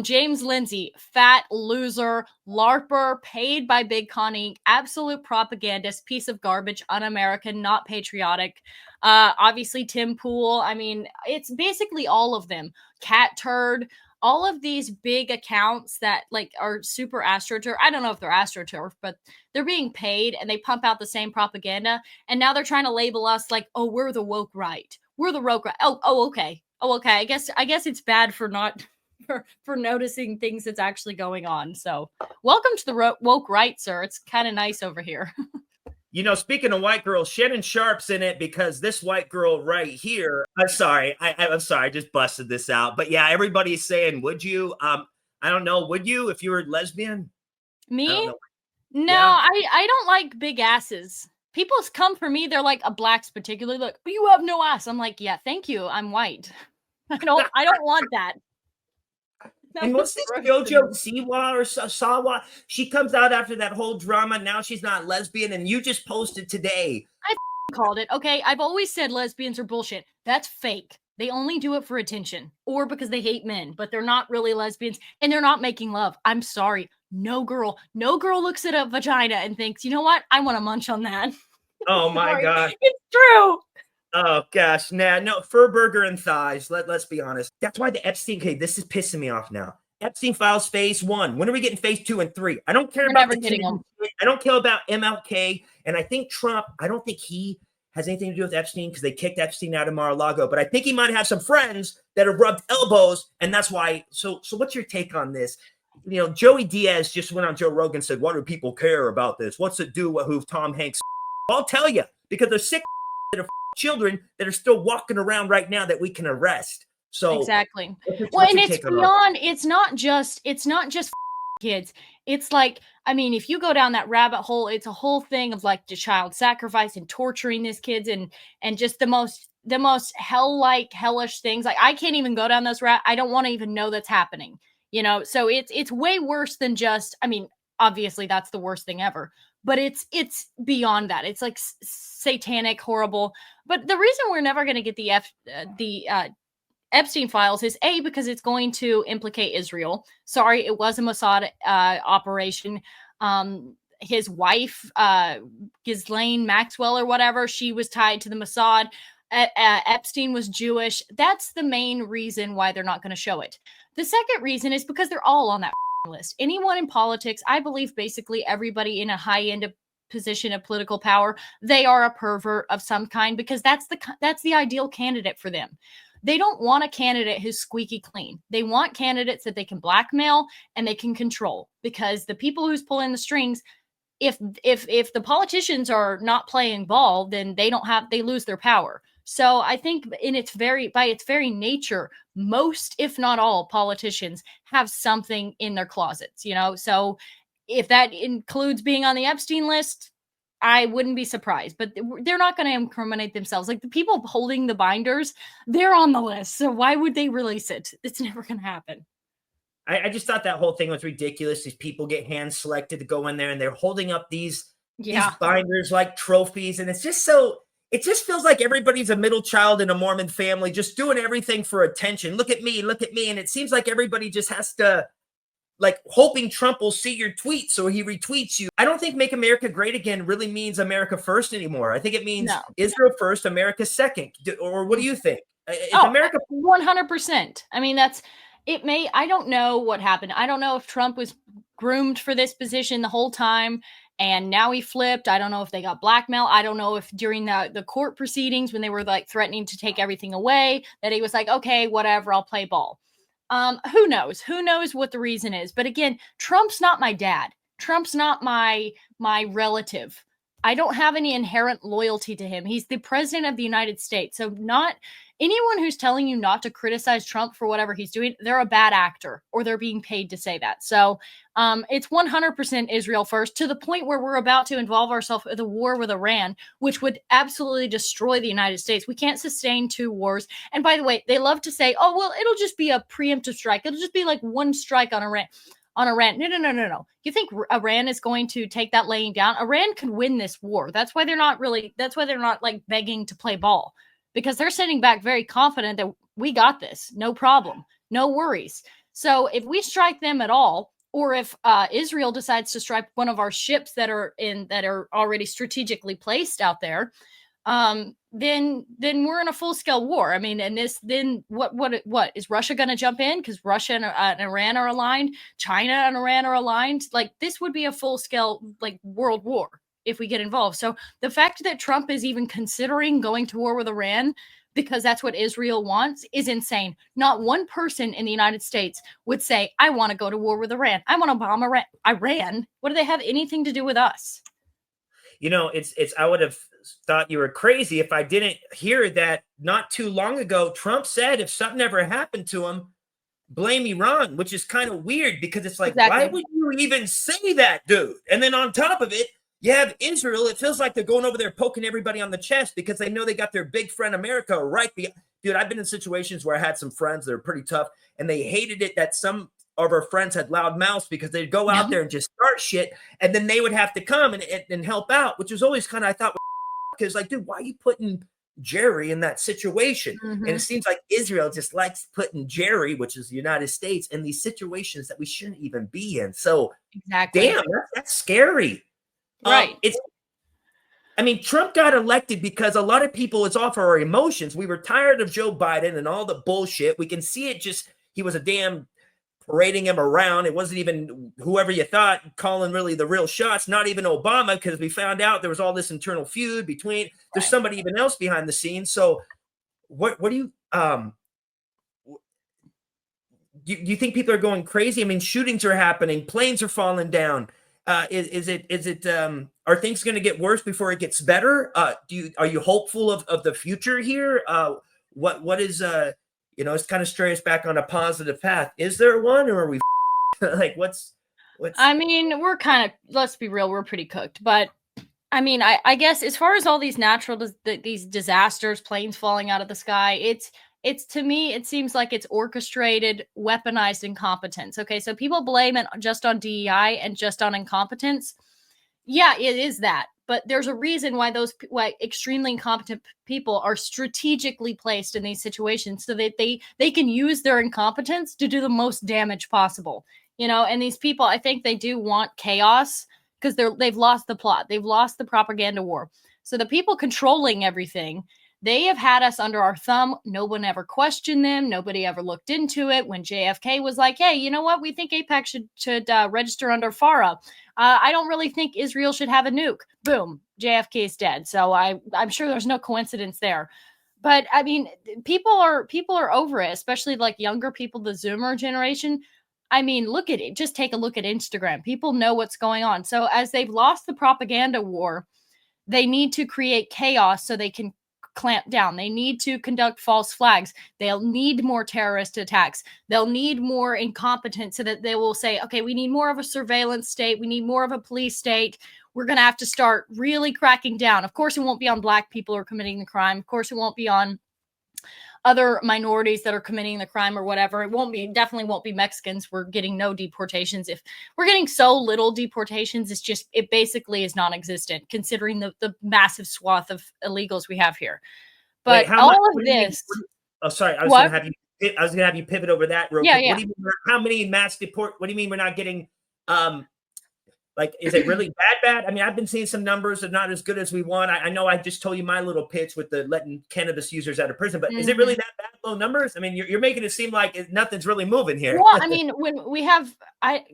James Lindsay, fat loser, LARPer, paid by Big Connie, absolute propagandist, piece of garbage, un-American, not patriotic. Obviously Tim Pool. I mean, it's basically all of them. Cat Turd, all of these big accounts that like are super astroturf. I don't know if they're astroturf, but they're being paid and they pump out the same propaganda. And now they're trying to label us like, oh, we're the woke right. We're the woke right. Oh, okay. Oh, okay. I guess it's bad for not for noticing things that's actually going on. So welcome to the woke right, sir. It's kind of nice over here. You know, speaking of white girls, Shannon Sharp's in it because this white girl right here. I'm sorry. I'm sorry. I just busted this out. But yeah, everybody's saying, would you? I don't know. Would you if you were lesbian? Me? No, yeah. I don't like big asses. People come for me. They're like, blacks particularly, like, but you have no ass. I'm like, yeah, thank you. I'm white. I don't want that. And what's this JoJo Siwa or Sawa? She comes out after that whole drama. Now she's not lesbian, and you just posted today. I called it. Okay, I've always said lesbians are bullshit. That's fake. They only do it for attention or because they hate men, but they're not really lesbians and they're not making love. I'm sorry. No girl looks at a vagina and thinks, you know what? I want to munch on that. Oh my God. It's true. Oh gosh, nah, no, fur burger and thighs. Let's be honest. That's why the Epstein case, this is pissing me off now. Epstein files phase 1. When are we getting phase 2 and 3? I don't care about the I don't care about MLK. And I think Trump, I don't think he has anything to do with Epstein because they kicked Epstein out of Mar-a-Lago. But I think he might have some friends that have rubbed elbows, and that's why. So what's your take on this? You know, Joey Diaz just went on Joe Rogan and said, "What do people care about this? What's it do who Tom Hanks?" I'll tell you, because they're sick that are children that are still walking around right now that we can arrest. So exactly. Well, and it's beyond. It's not just kids. It's like, I mean, if you go down that rabbit hole, it's a whole thing of like the child sacrifice and torturing these kids and just the most hellish things. Like I can't even go down those I don't want to even know that's happening. You know, so it's way worse than just. I mean, obviously that's the worst thing ever. But it's beyond that. It's like satanic, horrible. But the reason we're never going to get the Epstein files is because it's going to implicate Israel. Sorry, it was a Mossad operation. His wife, Ghislaine Maxwell or whatever, she was tied to the Mossad. Epstein was Jewish. That's the main reason why they're not going to show it. The second reason is because they're all on that list. Anyone in politics, I believe basically everybody in a high-end position of political power, they are a pervert of some kind because that's the ideal candidate for them. They don't want a candidate who's squeaky clean. They want candidates that they can blackmail and they can control because the people who's pulling the strings, if the politicians are not playing ball, then they lose their power. So I think by its very nature, most, if not all, politicians have something in their closets, you know? So if that includes being on the Epstein list, I wouldn't be surprised, but they're not going to incriminate themselves. Like the people holding the binders, they're on the list. So why would they release it? It's never going to happen. I just thought that whole thing was ridiculous. These people get hand selected to go in there and they're holding up these binders like trophies. And it's just it just feels like everybody's a middle child in a Mormon family, just doing everything for attention. Look at me. And it seems like everybody just has to, like, hoping Trump will see your tweet so he retweets you. I don't think Make America Great Again really means America first anymore. I think it means Israel first, America second. Or what do you think? America 100%. I mean, I don't know what happened. I don't know if Trump was groomed for this position the whole time and now he flipped. I don't know if they got blackmail. I don't know if during the court proceedings when they were like threatening to take everything away that he was like, okay, whatever, I'll play ball. Who knows? Who knows what the reason is? But again, Trump's not my dad. Trump's not my relative. I don't have any inherent loyalty to him. He's the president of the United States. So not anyone who's telling you not to criticize Trump for whatever he's doing, they're a bad actor or they're being paid to say that. So it's 100% Israel first, to the point where we're about to involve ourselves in a war with Iran, which would absolutely destroy the United States. We can't sustain 2 wars. And by the way, they love to say, oh, well, it'll just be a preemptive strike. It'll just be like one strike on Iran. No. You think Iran is going to take that laying down? Iran could win this war. That's why they're not like begging to play ball, because they're sitting back very confident that we got this. No problem. No worries. So if we strike them at all, or if Israel decides to strike one of our ships that are already strategically placed out there, then we're in a full scale war. I mean, and what is Russia going to jump in because Russia and Iran are aligned? China and Iran are aligned. Like, this would be a full scale like world war if we get involved. So the fact that Trump is even considering going to war with Iran because that's what Israel wants is insane. Not one person in the United States would say, I want to go to war with Iran. I want to bomb Iran. What do they have anything to do with us? You know, I would have thought you were crazy if I didn't hear that not too long ago. Trump said if something ever happened to him, blame Iran, which is kind of weird because it's like, exactly. Why would you even say that, dude? And then on top of it, you have Israel. It feels like they're going over there poking everybody on the chest because they know they got their big friend America right behind. Dude, I've been in situations where I had some friends that are pretty tough and they hated it that some of our friends had loud mouths because they'd go out there and just start shit and then they would have to come and help out, which was always kind of, I thought, because like, dude, why are you putting Jerry in that situation? And it seems like Israel just likes putting Jerry, which is the United States, in these situations that we shouldn't even be in. So damn, that's scary. Right. I mean, Trump got elected because a lot of people, it's off our emotions. We were tired of Joe Biden and all the bullshit. We can see it just, he was a damn parading him around. It wasn't even whoever you thought calling really the real shots, not even Obama, because we found out there was all this internal feud between, there's somebody even else behind the scenes. So what do you, you think people are going crazy? I mean, shootings are happening, planes are falling down. Are things going to get worse before it gets better? Are you hopeful of the future here? What is, it's kind of straying us back on a positive path. Is there one, or are we like, what's, I mean, we're kind of, let's be real, we're pretty cooked, but I mean, I guess as far as all these these disasters, planes falling out of the sky, it's to me, it seems like it's orchestrated, weaponized incompetence. Okay, so people blame it just on DEI and just on incompetence. Yeah, it is that. But there's a reason why why extremely incompetent people are strategically placed in these situations so that they can use their incompetence to do the most damage possible. And these people, I think they do want chaos because they've lost the plot. They've lost the propaganda war. So the people controlling everything, they have had us under our thumb. No one ever questioned them. Nobody ever looked into it. When JFK was like, hey, you know what? We think AIPAC should register under FARA. I don't really think Israel should have a nuke. Boom, JFK is dead. So I'm sure there's no coincidence there. But I mean, people are over it, especially like younger people, the Zoomer generation. I mean, look at it. Just take a look at Instagram. People know what's going on. So as they've lost the propaganda war, they need to create chaos so they can clamp down. They need to conduct false flags. They'll need more terrorist attacks. They'll need more incompetence so that they will say, okay, we need more of a surveillance state. We need more of a police state. We're going to have to start really cracking down. Of course, it won't be on Black people who are committing the crime. Of course, it won't be on other minorities that are committing the crime or whatever. Definitely won't be Mexicans. We're getting no deportations. If we're getting so little deportations, it basically is non-existent considering the massive swath of illegals we have here. But wait, all of this. Oh, sorry. I was going to have you pivot over that real quick. Yeah. What do you mean, how many mass deport? What do you mean we're not getting, like, is it really bad? I mean, I've been seeing some numbers that are not as good as we want. I know I just told you my little pitch with the letting cannabis users out of prison, but is it really that bad, low numbers? I mean, you're making it seem like nothing's really moving here. Well, I mean, when we have,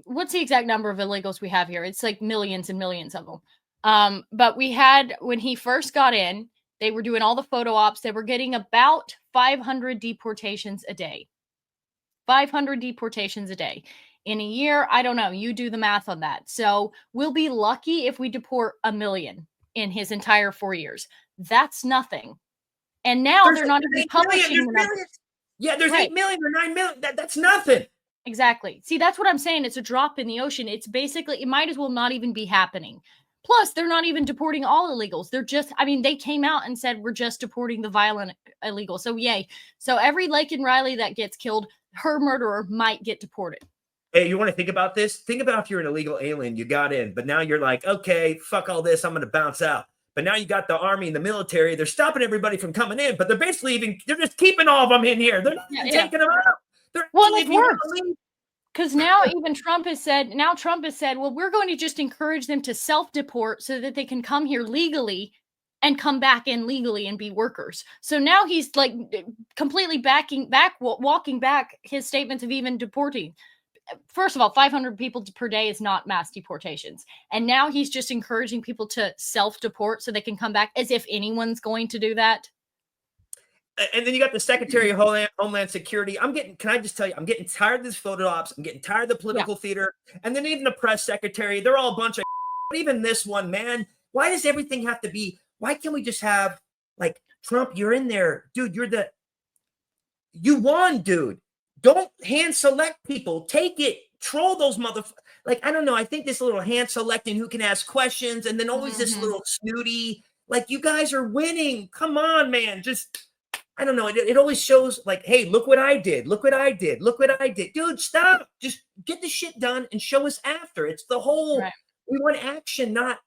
what's the exact number of illegals we have here? It's like millions and millions of them. But we had, when he first got in, they were doing all the photo ops. They were getting about 500 deportations a day. 500 deportations a day. In a year, I don't know. You do the math on that. So we'll be lucky if we deport 1 million in his entire 4 years. That's nothing. And now they're not even publishing the numbers. Yeah, there's 8 million or 9 million. That's nothing. Exactly. See, that's what I'm saying. It's a drop in the ocean. It's basically, it might as well not even be happening. Plus, they're not even deporting all illegals. They're just, I mean, they came out and said, we're just deporting the violent illegals. So yay. So every Laken Riley that gets killed, her murderer might get deported. Hey, you want to think about this? Think about if you're an illegal alien, you got in, but now you're like, okay, fuck all this, I'm going to bounce out. But now you got the army and the military. They're stopping everybody from coming in, but they're basically they're just keeping all of them in here. They're taking them out. Well, it works. because now even Trump has said, well, we're going to just encourage them to self-deport so that they can come here legally and come back in legally and be workers. So now he's like completely walking back his statements of even deporting. First of all, 500 people per day is not mass deportations. And now he's just encouraging people to self-deport so they can come back, as if anyone's going to do that. And then you got the Secretary of Homeland Security. Can I just tell you, I'm getting tired of this photo ops. I'm getting tired of the political theater. And then even the press secretary, they're all a bunch of but even this one, man, why does everything have to be, why can't we just have, like, Trump, you're in there. Dude, you won, dude. Don't hand select people. Take it. Troll those motherfuckers. Like, I don't know. I think this little hand selecting who can ask questions and then always this little snooty, like, you guys are winning. Come on, man. Just, I don't know. It always shows like, hey, look what I did. Look what I did. Look what I did. Dude, stop. Just get the shit done and show us after. It's the whole, we want action, not,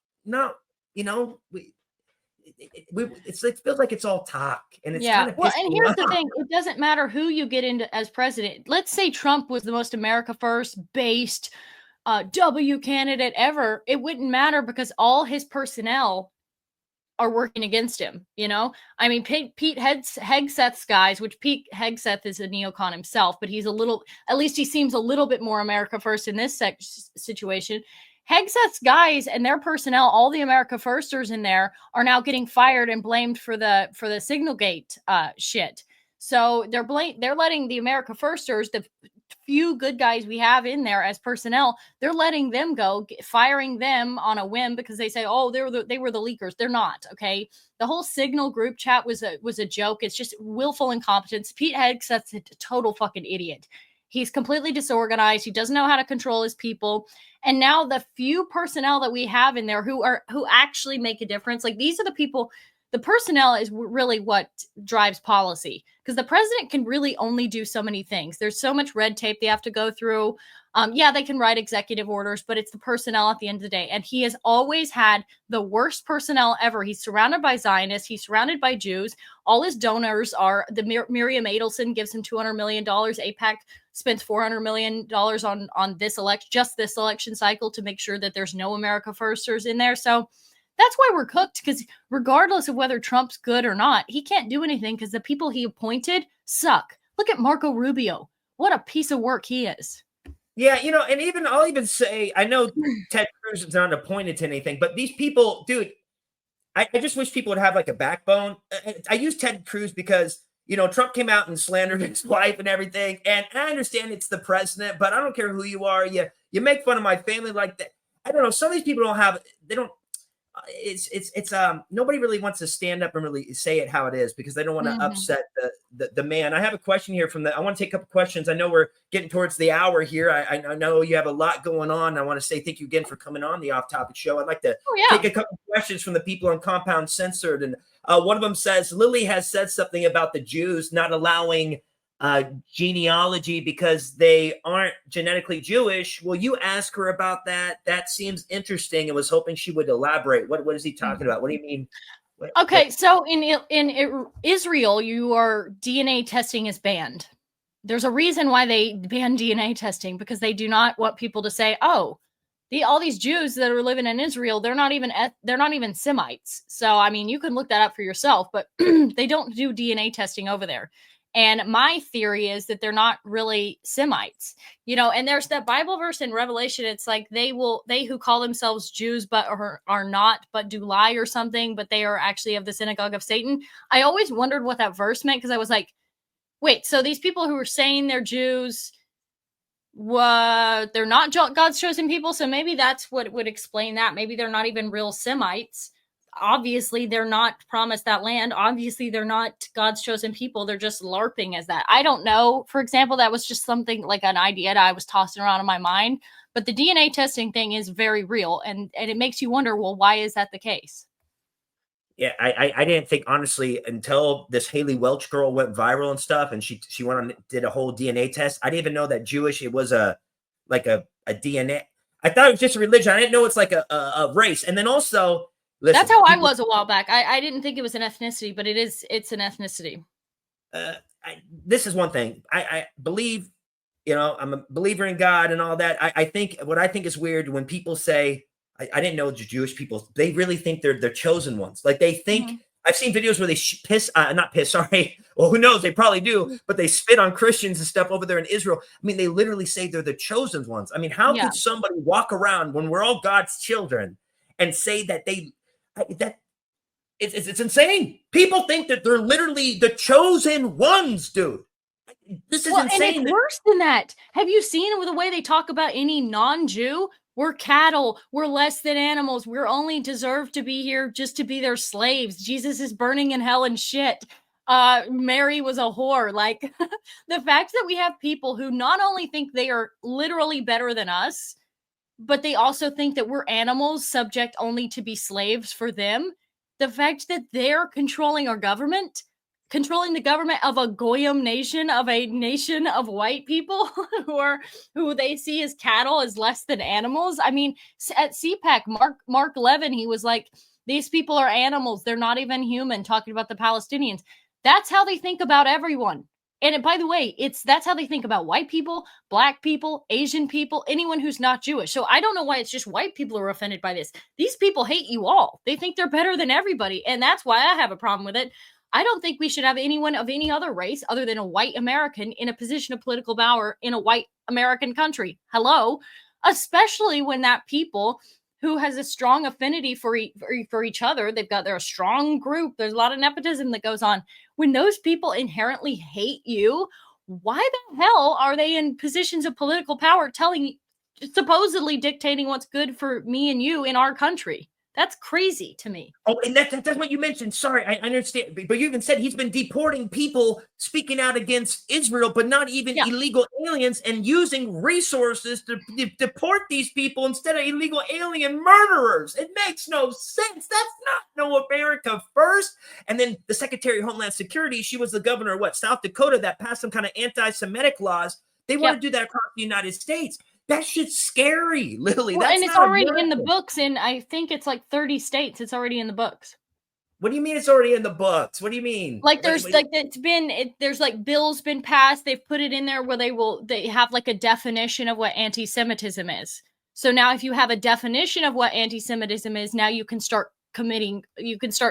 you know, it feels like it's all talk, and it's kind of well. And here's the thing: it doesn't matter who you get into as president. Let's say Trump was the most America First based W candidate ever. It wouldn't matter because all his personnel are working against him. You know, I mean, Pete Hegseth's guys, which Pete Hegseth is a neocon himself, but he's at least he seems a little bit more America First in this situation. Hegseth's guys and their personnel, all the America Firsters in there, are now getting fired and blamed for the Signalgate shit. So they're letting the America Firsters, the few good guys we have in there as personnel, they're letting them go, firing them on a whim because they say, oh, they were the leakers. They're not. Okay, the whole Signal group chat was a joke. It's just willful incompetence. Pete Hegseth's a total fucking idiot. He's completely disorganized. He doesn't know how to control his people. And now the few personnel that we have in there who actually make a difference, like these are the people, the personnel is really what drives policy, because the president can really only do so many things. There's so much red tape they have to go through. They can write executive orders, but it's the personnel at the end of the day. And he has always had the worst personnel ever. He's surrounded by Zionists. He's surrounded by Jews. All his donors are Miriam Adelson gives him $200 million. APAC spends $400 million on this election cycle to make sure that there's no America Firsters in there. So that's why we're cooked, because regardless of whether Trump's good or not, he can't do anything because the people he appointed suck. Look at Marco Rubio. What a piece of work he is. Yeah, you know, and I'll even say, I know Ted Cruz is not appointed to anything, but these people, dude, I just wish people would have like a backbone. I use Ted Cruz because, you know, Trump came out and slandered his wife and everything. And I understand it's the president, but I don't care who you are. You make fun of my family like that. I don't know. Some of these people nobody really wants to stand up and really say it how it is because they don't want to upset the man. I have a question here I want to take a couple questions. I know we're getting towards the hour here. I know you have a lot going on. I want to say thank you again for coming on the Off Topic Show. I'd like to take a couple questions from the people on Compound Censored. And one of them says, Lilly has said something about the Jews not allowing genealogy because they aren't genetically Jewish. Will you ask her about that? That seems interesting. I was hoping she would elaborate. What is he talking about? What do you mean? So in Israel, your DNA testing is banned. There's a reason why they ban DNA testing, because they do not want people to say, oh, all these Jews that are living in Israel, they're not even Semites. So, I mean, you can look that up for yourself, but they don't do DNA testing over there. And my theory is that they're not really Semites, you know, and there's that Bible verse in Revelation. It's like they who call themselves Jews, but are not, but do lie or something, but they are actually of the synagogue of Satan. I always wondered what that verse meant, because I was like, wait, so these people who are saying they're Jews, they're not God's chosen people. So maybe that's what would explain that. Maybe they're not even real Semites. Obviously, they're not promised that land. Obviously, they're not God's chosen people. They're just LARPing as that. I don't know. For example, that was just something like an idea that I was tossing around in my mind. But the DNA testing thing is very real. And it makes you wonder, well, why is that the case? Yeah, I didn't think, honestly, until this Haley Welch girl went viral and stuff, and she went on, did a whole DNA test. I didn't even know that Jewish, it was a DNA. I thought it was just a religion. I didn't know it's like a race. And then also, listen, that's how I was a while back. I didn't think it was an ethnicity, but it's an ethnicity. This is one thing. I believe You know, I'm a believer in God and all that. I think what I think is weird when people say, I didn't know Jewish people, they really think they're chosen ones. Like they think, I've seen videos where they not piss, sorry. Well, who knows? They probably do, but they spit on Christians and stuff over there in Israel. I mean, they literally say they're the chosen ones. I mean, how could somebody walk around when we're all God's children and say that it's insane. People think that they're literally the chosen ones, dude. This is insane. And it's worse than that. Have you seen the way they talk about any non-Jew? We're cattle. We're less than animals. We're only deserved to be here just to be their slaves. Jesus is burning in hell and shit. Mary was a whore. Like the fact that we have people who not only think they are literally better than us, but they also think that we're animals subject only to be slaves for them. The fact that they're controlling our government, controlling the government of a goyim nation, of a nation of white people who they see as cattle, as less than animals. I mean, at CPAC, Mark Levin, he was like, these people are animals. They're not even human, talking about the Palestinians. That's how they think about everyone. And by the way, that's how they think about white people, black people, Asian people, anyone who's not Jewish. So I don't know why it's just white people who are offended by this. These people hate you all. They think they're better than everybody. And that's why I have a problem with it. I don't think we should have anyone of any other race other than a white American in a position of political power in a white American country. Hello? Especially when that people who has a strong affinity for each other, they're a strong group. There's a lot of nepotism that goes on. When those people inherently hate you, why the hell are they in positions of political power supposedly dictating what's good for me and you in our country? That's crazy to me. Oh, and that's what you mentioned. Sorry, I understand. But you even said he's been deporting people speaking out against Israel, but not even illegal aliens, and using resources to deport these people instead of illegal alien murderers. It makes no sense. That's not no America first. And then the Secretary of Homeland Security, she was the governor of South Dakota, that passed some kind of anti-Semitic laws. They want to do that across the United States. That shit's scary, Lily. Well, and it's already in the books in, I think it's like 30 states. It's already in the books. What do you mean it's already in the books? What do you mean? Like there's there's like bills been passed. They've put it in there where they have like a definition of what anti-Semitism is. So now if you have a definition of what anti-Semitism is, now you can start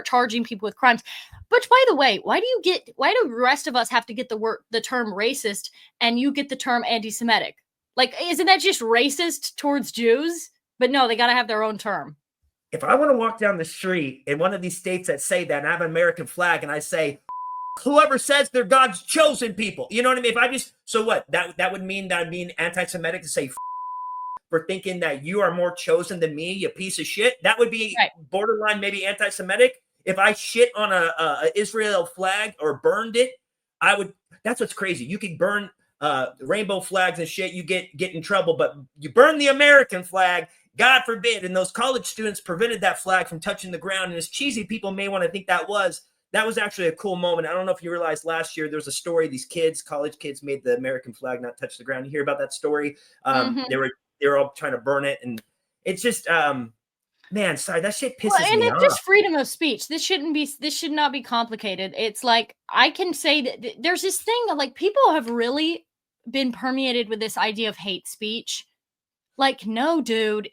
charging people with crimes. But by the way, why do the rest of us have to get the term racist and you get the term anti-Semitic? Like, isn't that just racist towards Jews? But no, they got to have their own term. If I want to walk down the street in one of these states that say that, and I have an American flag, and I say, whoever says they're God's chosen people, you know what I mean? So what? That would mean that I'm being anti-Semitic to say for thinking that you are more chosen than me, you piece of shit. That would be borderline maybe anti-Semitic. If I shit on a Israel flag or burned it, that's what's crazy. You can burn rainbow flags and shit, you get in trouble, but you burn the American flag, God forbid. And those college students prevented that flag from touching the ground. And as cheesy people may want to think that was actually a cool moment. I don't know if you realized last year there was a story. These college kids, made the American flag not touch the ground. You hear about that story? They were all trying to burn it, and it's just man, sorry, that shit pisses me off. And it's just freedom of speech. This should not be complicated. It's like, I can say that there's this thing of like, people have really been permeated with this idea of hate speech. Like, no, dude,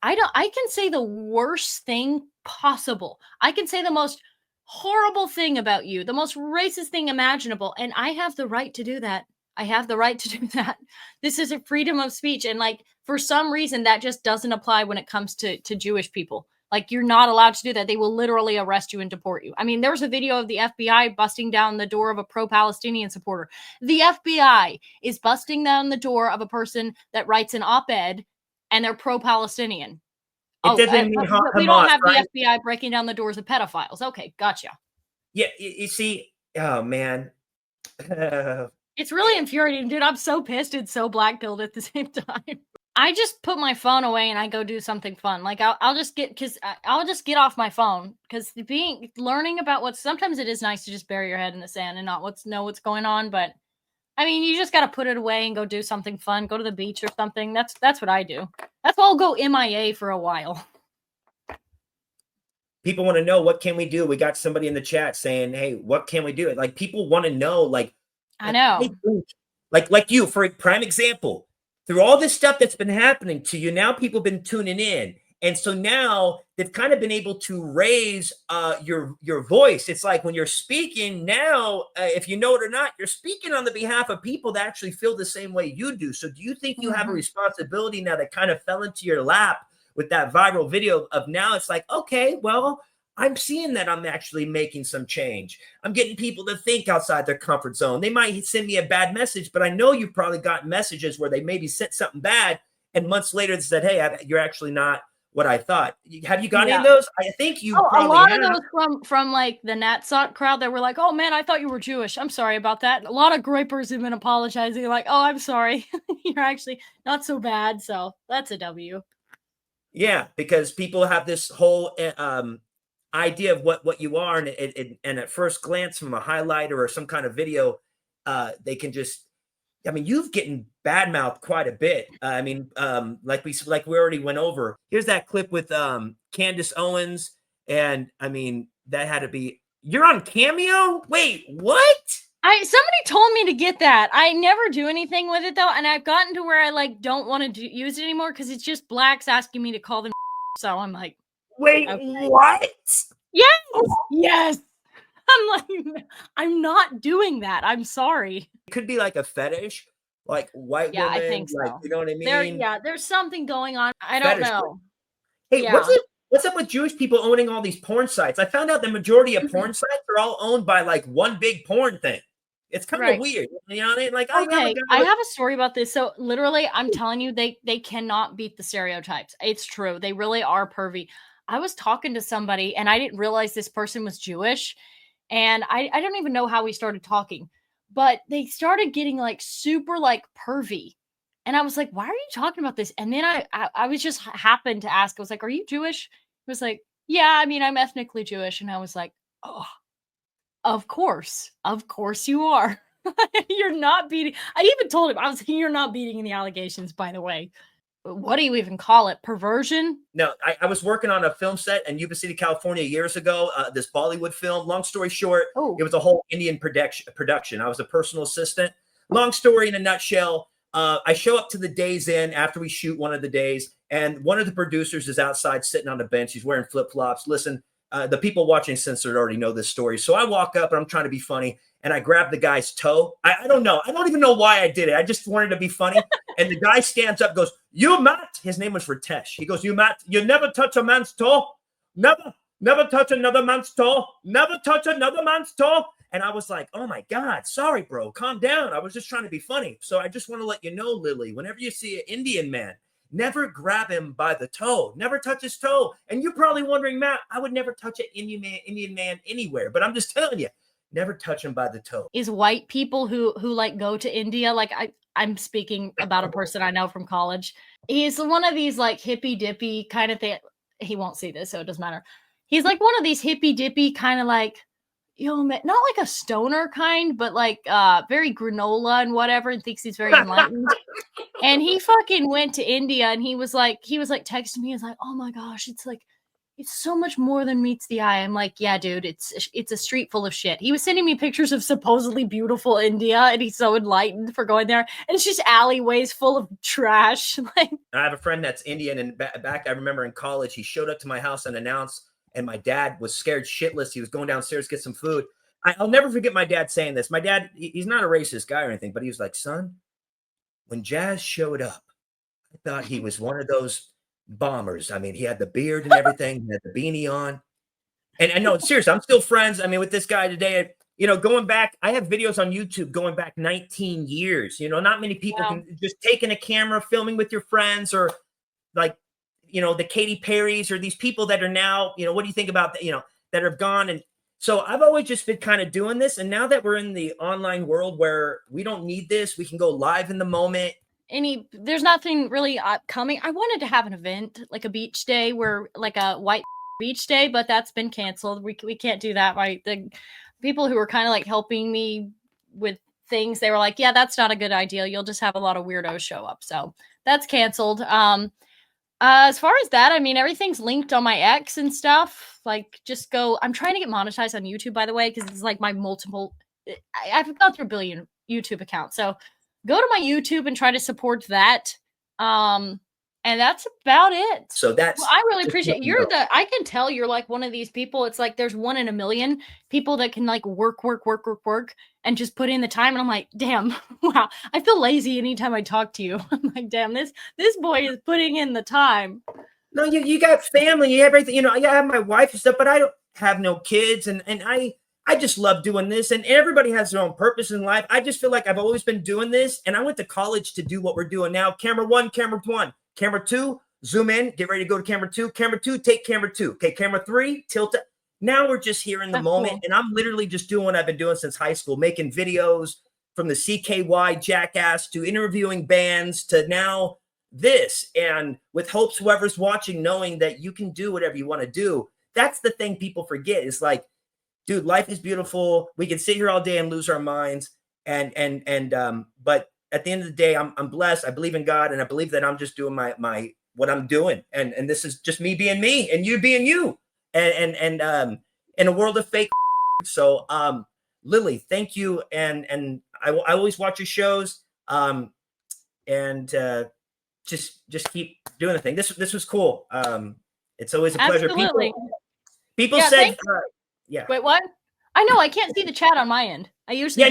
I can say the worst thing possible. I can say the most horrible thing about you, the most racist thing imaginable, and I have the right to do that. I have the right to do that. This is a freedom of speech. And like, for some reason, that just doesn't apply when it comes to Jewish people. Like, you're not allowed to do that. They will literally arrest you and deport you. I mean, there's a video of the FBI busting down the door of a pro-Palestinian supporter. The FBI is busting down the door of a person that writes an op-ed, and they're pro-Palestinian. It doesn't mean Hamas, we don't have the FBI breaking down the doors of pedophiles. Okay, gotcha. Yeah, you see, oh man. It's really infuriating, dude. I'm so pissed and so black-pilled at the same time. I just put my phone away and I go do something fun. Like I'll just get off my phone, because learning about sometimes it is nice to just bury your head in the sand and not know what's going on. But I mean, you just got to put it away and go do something fun. Go to the beach or something. That's what I do. That's why I'll go MIA for a while. People want to know, what can we do? We got somebody in the chat saying, hey, what can we do? Like, people want to know, like, I know. like you, for a prime example, through all this stuff that's been happening to you, now people have been tuning in. And so now they've kind of been able to raise your voice. It's like when you're speaking now, if you know it or not, you're speaking on the behalf of people that actually feel the same way you do. So do you think you have a responsibility now that kind of fell into your lap with that viral video of now it's like, okay, well, I'm seeing that I'm actually making some change. I'm getting people to think outside their comfort zone. They might send me a bad message, but I know you've probably gotten messages where they maybe sent something bad and months later they said, hey, you're actually not what I thought. Have you got any of those? I think you probably a lot have. of those from like the Natsot crowd that were like, oh man, I thought you were Jewish. I'm sorry about that. A lot of gripers have been apologizing like, oh, I'm sorry. You're actually not so bad. So that's a W. Yeah, because people have this whole idea of what you are, and at first glance from a highlighter or some kind of video, they can just, I mean, you've getting badmouthed quite a bit. I mean, like we already went over. Here's that clip with Candace Owens, and I mean, that had to be, you're on Cameo? Wait, what? Somebody told me to get that. I never do anything with it though, and I've gotten to where I like don't want to use it anymore because it's just blacks asking me to call them. So I'm like, wait, okay. What? Yes, yes. I'm like, I'm not doing that. I'm sorry. It could be like a fetish, like white woman. I think so. Like, you know what I mean? There's something going on. I don't know. Hey, what's up with Jewish people owning all these porn sites? I found out the majority of porn sites are all owned by like one big porn thing. It's kind of weird. You know what I mean? Like, okay, I have a story about this. So literally, I'm telling you, they cannot beat the stereotypes. It's true. They really are pervy. I was talking to somebody and I didn't realize this person was Jewish. And I don't even know how we started talking, but they started getting like super like pervy. And I was like, why are you talking about this? And then I was just happened to ask, I was like, are you Jewish? He was like, yeah, I mean, I'm ethnically Jewish. And I was like, oh, of course you are. You're not beating. I even told him, I was like, you're not beating the allegations, by the way. What do you even call it? Perversion? No, I was working on a film set in Yuba City, California years ago, this Bollywood film. Long story short, it was a whole Indian production. I was a personal assistant. Long story in a nutshell, I show up to the days in after we shoot one of the days, and one of the producers is outside sitting on a bench. He's wearing flip-flops. Listen, the people watching Censored already know this story. So I walk up and I'm trying to be funny, and I grab the guy's toe. I don't know. I don't even know why I did it. I just wanted to be funny. And the guy stands up, goes, you Matt. His name was Ritesh. He goes, you Matt, you never touch a man's toe. Never touch another man's toe. Never touch another man's toe. And I was like, oh my God, sorry, bro. Calm down. I was just trying to be funny. So I just want to let you know, Lily, whenever you see an Indian man, never grab him by the toe. Never touch his toe. And you're probably wondering, Matt, I would never touch an Indian man anywhere. But I'm just telling you, never touch him by the toe. Is white people who like go to India, like I'm speaking about a person I know from college. He's one of these like hippy dippy kind of thing. He won't see this, so it doesn't matter. He's like one of these hippy dippy kind of like, you know, not like a stoner kind, but like very granola and whatever, and thinks he's very enlightened. And he fucking went to India and he was like texting me. He's like, oh my gosh, it's so much more than meets the eye. I'm like, yeah, dude, it's a street full of shit. He was sending me pictures of supposedly beautiful India, and he's so enlightened for going there. And it's just alleyways full of trash. Like, I have a friend that's Indian, and back I remember in college, he showed up to my house unannounced, and my dad was scared shitless. He was going downstairs to get some food. I'll never forget my dad saying this. My dad, he's not a racist guy or anything, but he was like, son, when Jazz showed up, I thought he was one of those bombers. I mean, he had the beard and everything, he had the beanie on. And I know, seriously, I'm still friends. I mean, with this guy today, you know, going back, I have videos on YouTube going back 19 years. You know, not many people can just taking a camera, filming with your friends, or like, you know, the Katy Perrys or these people that are now, you know, what do you think about that, you know, that have gone. And so I've always just been kind of doing this. And now that we're in the online world where we don't need this, we can go live in the moment. There's nothing really coming. I wanted to have an event, like a beach day, where like a white beach day, but that's been canceled. We can't do that. Right? The people who were kind of like helping me with things, they were like, yeah, that's not a good idea. You'll just have a lot of weirdos show up. So that's canceled. As far as that, I mean, everything's linked on my X and stuff. Like, just go. I'm trying to get monetized on YouTube, by the way, because it's like my multiple. I've gone through a billion YouTube accounts, so go to my YouTube and try to support that. And that's about it. So that's, well, I really appreciate I can tell you're like one of these people. It's like there's 1 in a million people that can like work and just put in the time. And I'm like, damn, wow. I feel lazy anytime I talk to you. I'm like, damn, this boy is putting in the time. No, you got family, you have everything, I have my wife and stuff, but I don't have no kids. And I just love doing this, and everybody has their own purpose in life. I just feel like I've always been doing this, and I went to college to do what we're doing now. Camera 1, camera 1. Camera 2, zoom in, get ready to go to camera 2. Camera 2, take camera 2. Okay, camera 3, tilt it. Now we're just here in the moment, and I'm literally just doing what I've been doing since high school, making videos from the CKY Jackass to interviewing bands to now this. And with hopes whoever's watching knowing that you can do whatever you want to do. That's the thing people forget. It's like, dude, life is beautiful. We can sit here all day and lose our minds. But at the end of the day, I'm blessed. I believe in God, and I believe that I'm just doing my what I'm doing. And this is just me being me and you being you. And in a world of fake. So Lilly, thank you. And I always watch your shows. Just keep doing the thing. This was cool. It's always a pleasure. People said yeah. Wait, what? I know I can't see the chat on my end. I usually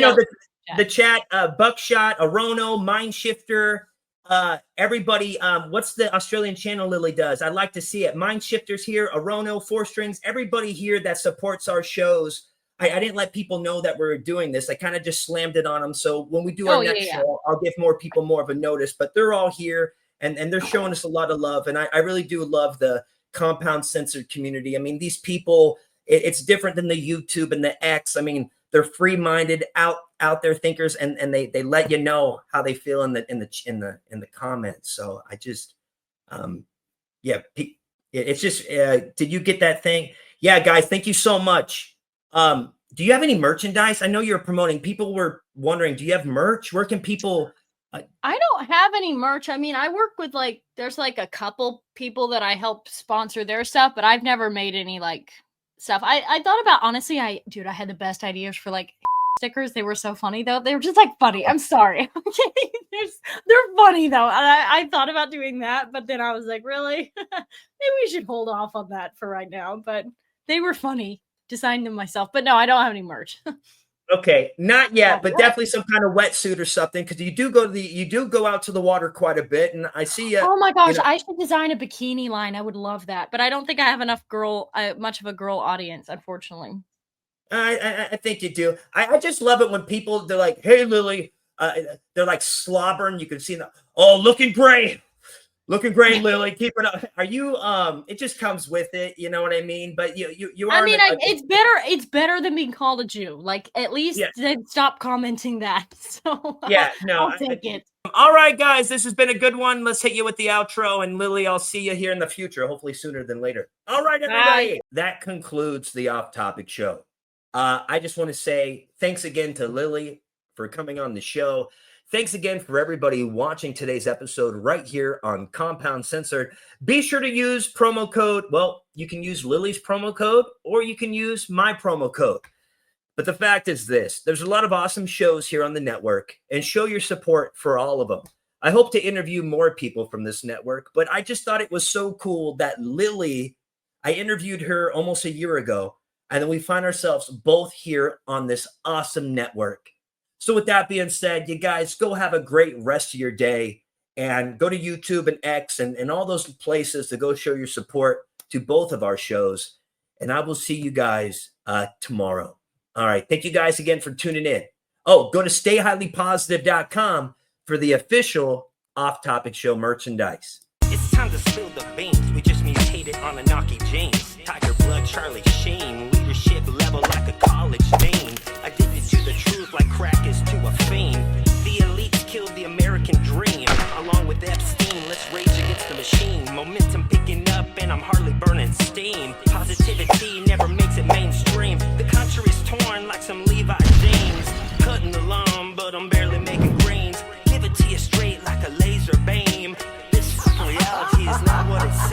the chat, Buckshot, Arono, Mindshifter, everybody. What's the Australian channel Lilly does? I'd like to see it. Mindshifter's here, Arono, 4 Strings, everybody here that supports our shows. I didn't let people know that we're doing this. I kind of just slammed it on them. So when we do our next show, I'll give more people more of a notice, but they're all here and they're showing us a lot of love. And I really do love the Compound Censored community. I mean, these people, it's different than the YouTube and the X. I mean, they're free-minded, out there thinkers, and they let you know how they feel in the comments. So I just, it's just. Did you get that thing? Yeah, guys, thank you so much. Do you have any merchandise? I know you're promoting. People were wondering, do you have merch? Where can people? I don't have any merch. I mean, I work with there's a couple people that I help sponsor their stuff, but I've never made any stuff. I thought about, honestly, I had the best ideas for stickers. They were so funny though. They were just funny. I'm sorry. They're funny though. I thought about doing that, but then I was like, really? Maybe we should hold off on that for right now. But they were funny. Designed them myself. But no, I don't have any merch. Okay, not yet, but definitely some kind of wetsuit or something, because you do go out to the water quite a bit, and I see you. Oh my gosh, I should design a bikini line. I would love that, but I don't think I have enough much of a girl audience, unfortunately. I think you do. I just love it when people, they're like, "Hey, Lilly," they're slobbering. You can see them. Oh, looking great. Looking great, Lilly. Keep it up. Are you? It just comes with it. You know what I mean? But you are. I mean, it's better. It's better than being called a Jew. At least then stop commenting that. So no, I'll take it. All right, guys, this has been a good one. Let's hit you with the outro, and Lilly, I'll see you here in the future. Hopefully sooner than later. All right, everybody. Bye. That concludes the Off Topic show. I just want to say thanks again to Lilly for coming on the show. Thanks again for everybody watching today's episode right here on Compound Censored. Be sure to use promo code. Well, you can use Lilly's promo code or you can use my promo code. But the fact is this, there's a lot of awesome shows here on the network, and show your support for all of them. I hope to interview more people from this network, but I just thought it was so cool that Lilly, I interviewed her almost a year ago, and then we find ourselves both here on this awesome network. So with that being said, you guys go have a great rest of your day, and go to YouTube and X and all those places to go show your support to both of our shows. And I will see you guys tomorrow. All right. Thank you guys again for tuning in. Oh, go to stayhighlypositive.com for the official Off Topic Show merchandise. It's time to spill the beans. We just mutated on a Knocky James. Tiger blood, Charlie Sheen. Leadership level like a college name. Addicted to the truth like crack is to a fiend. The elites killed the American dream. Along with Epstein, let's rage against the machine. Momentum picking up and I'm hardly burning steam. Positivity never makes it mainstream. The country's torn like some Levi James. Cutting the lawn, but I'm barely making greens. Give it to you straight like a laser beam. This reality is not what it seems.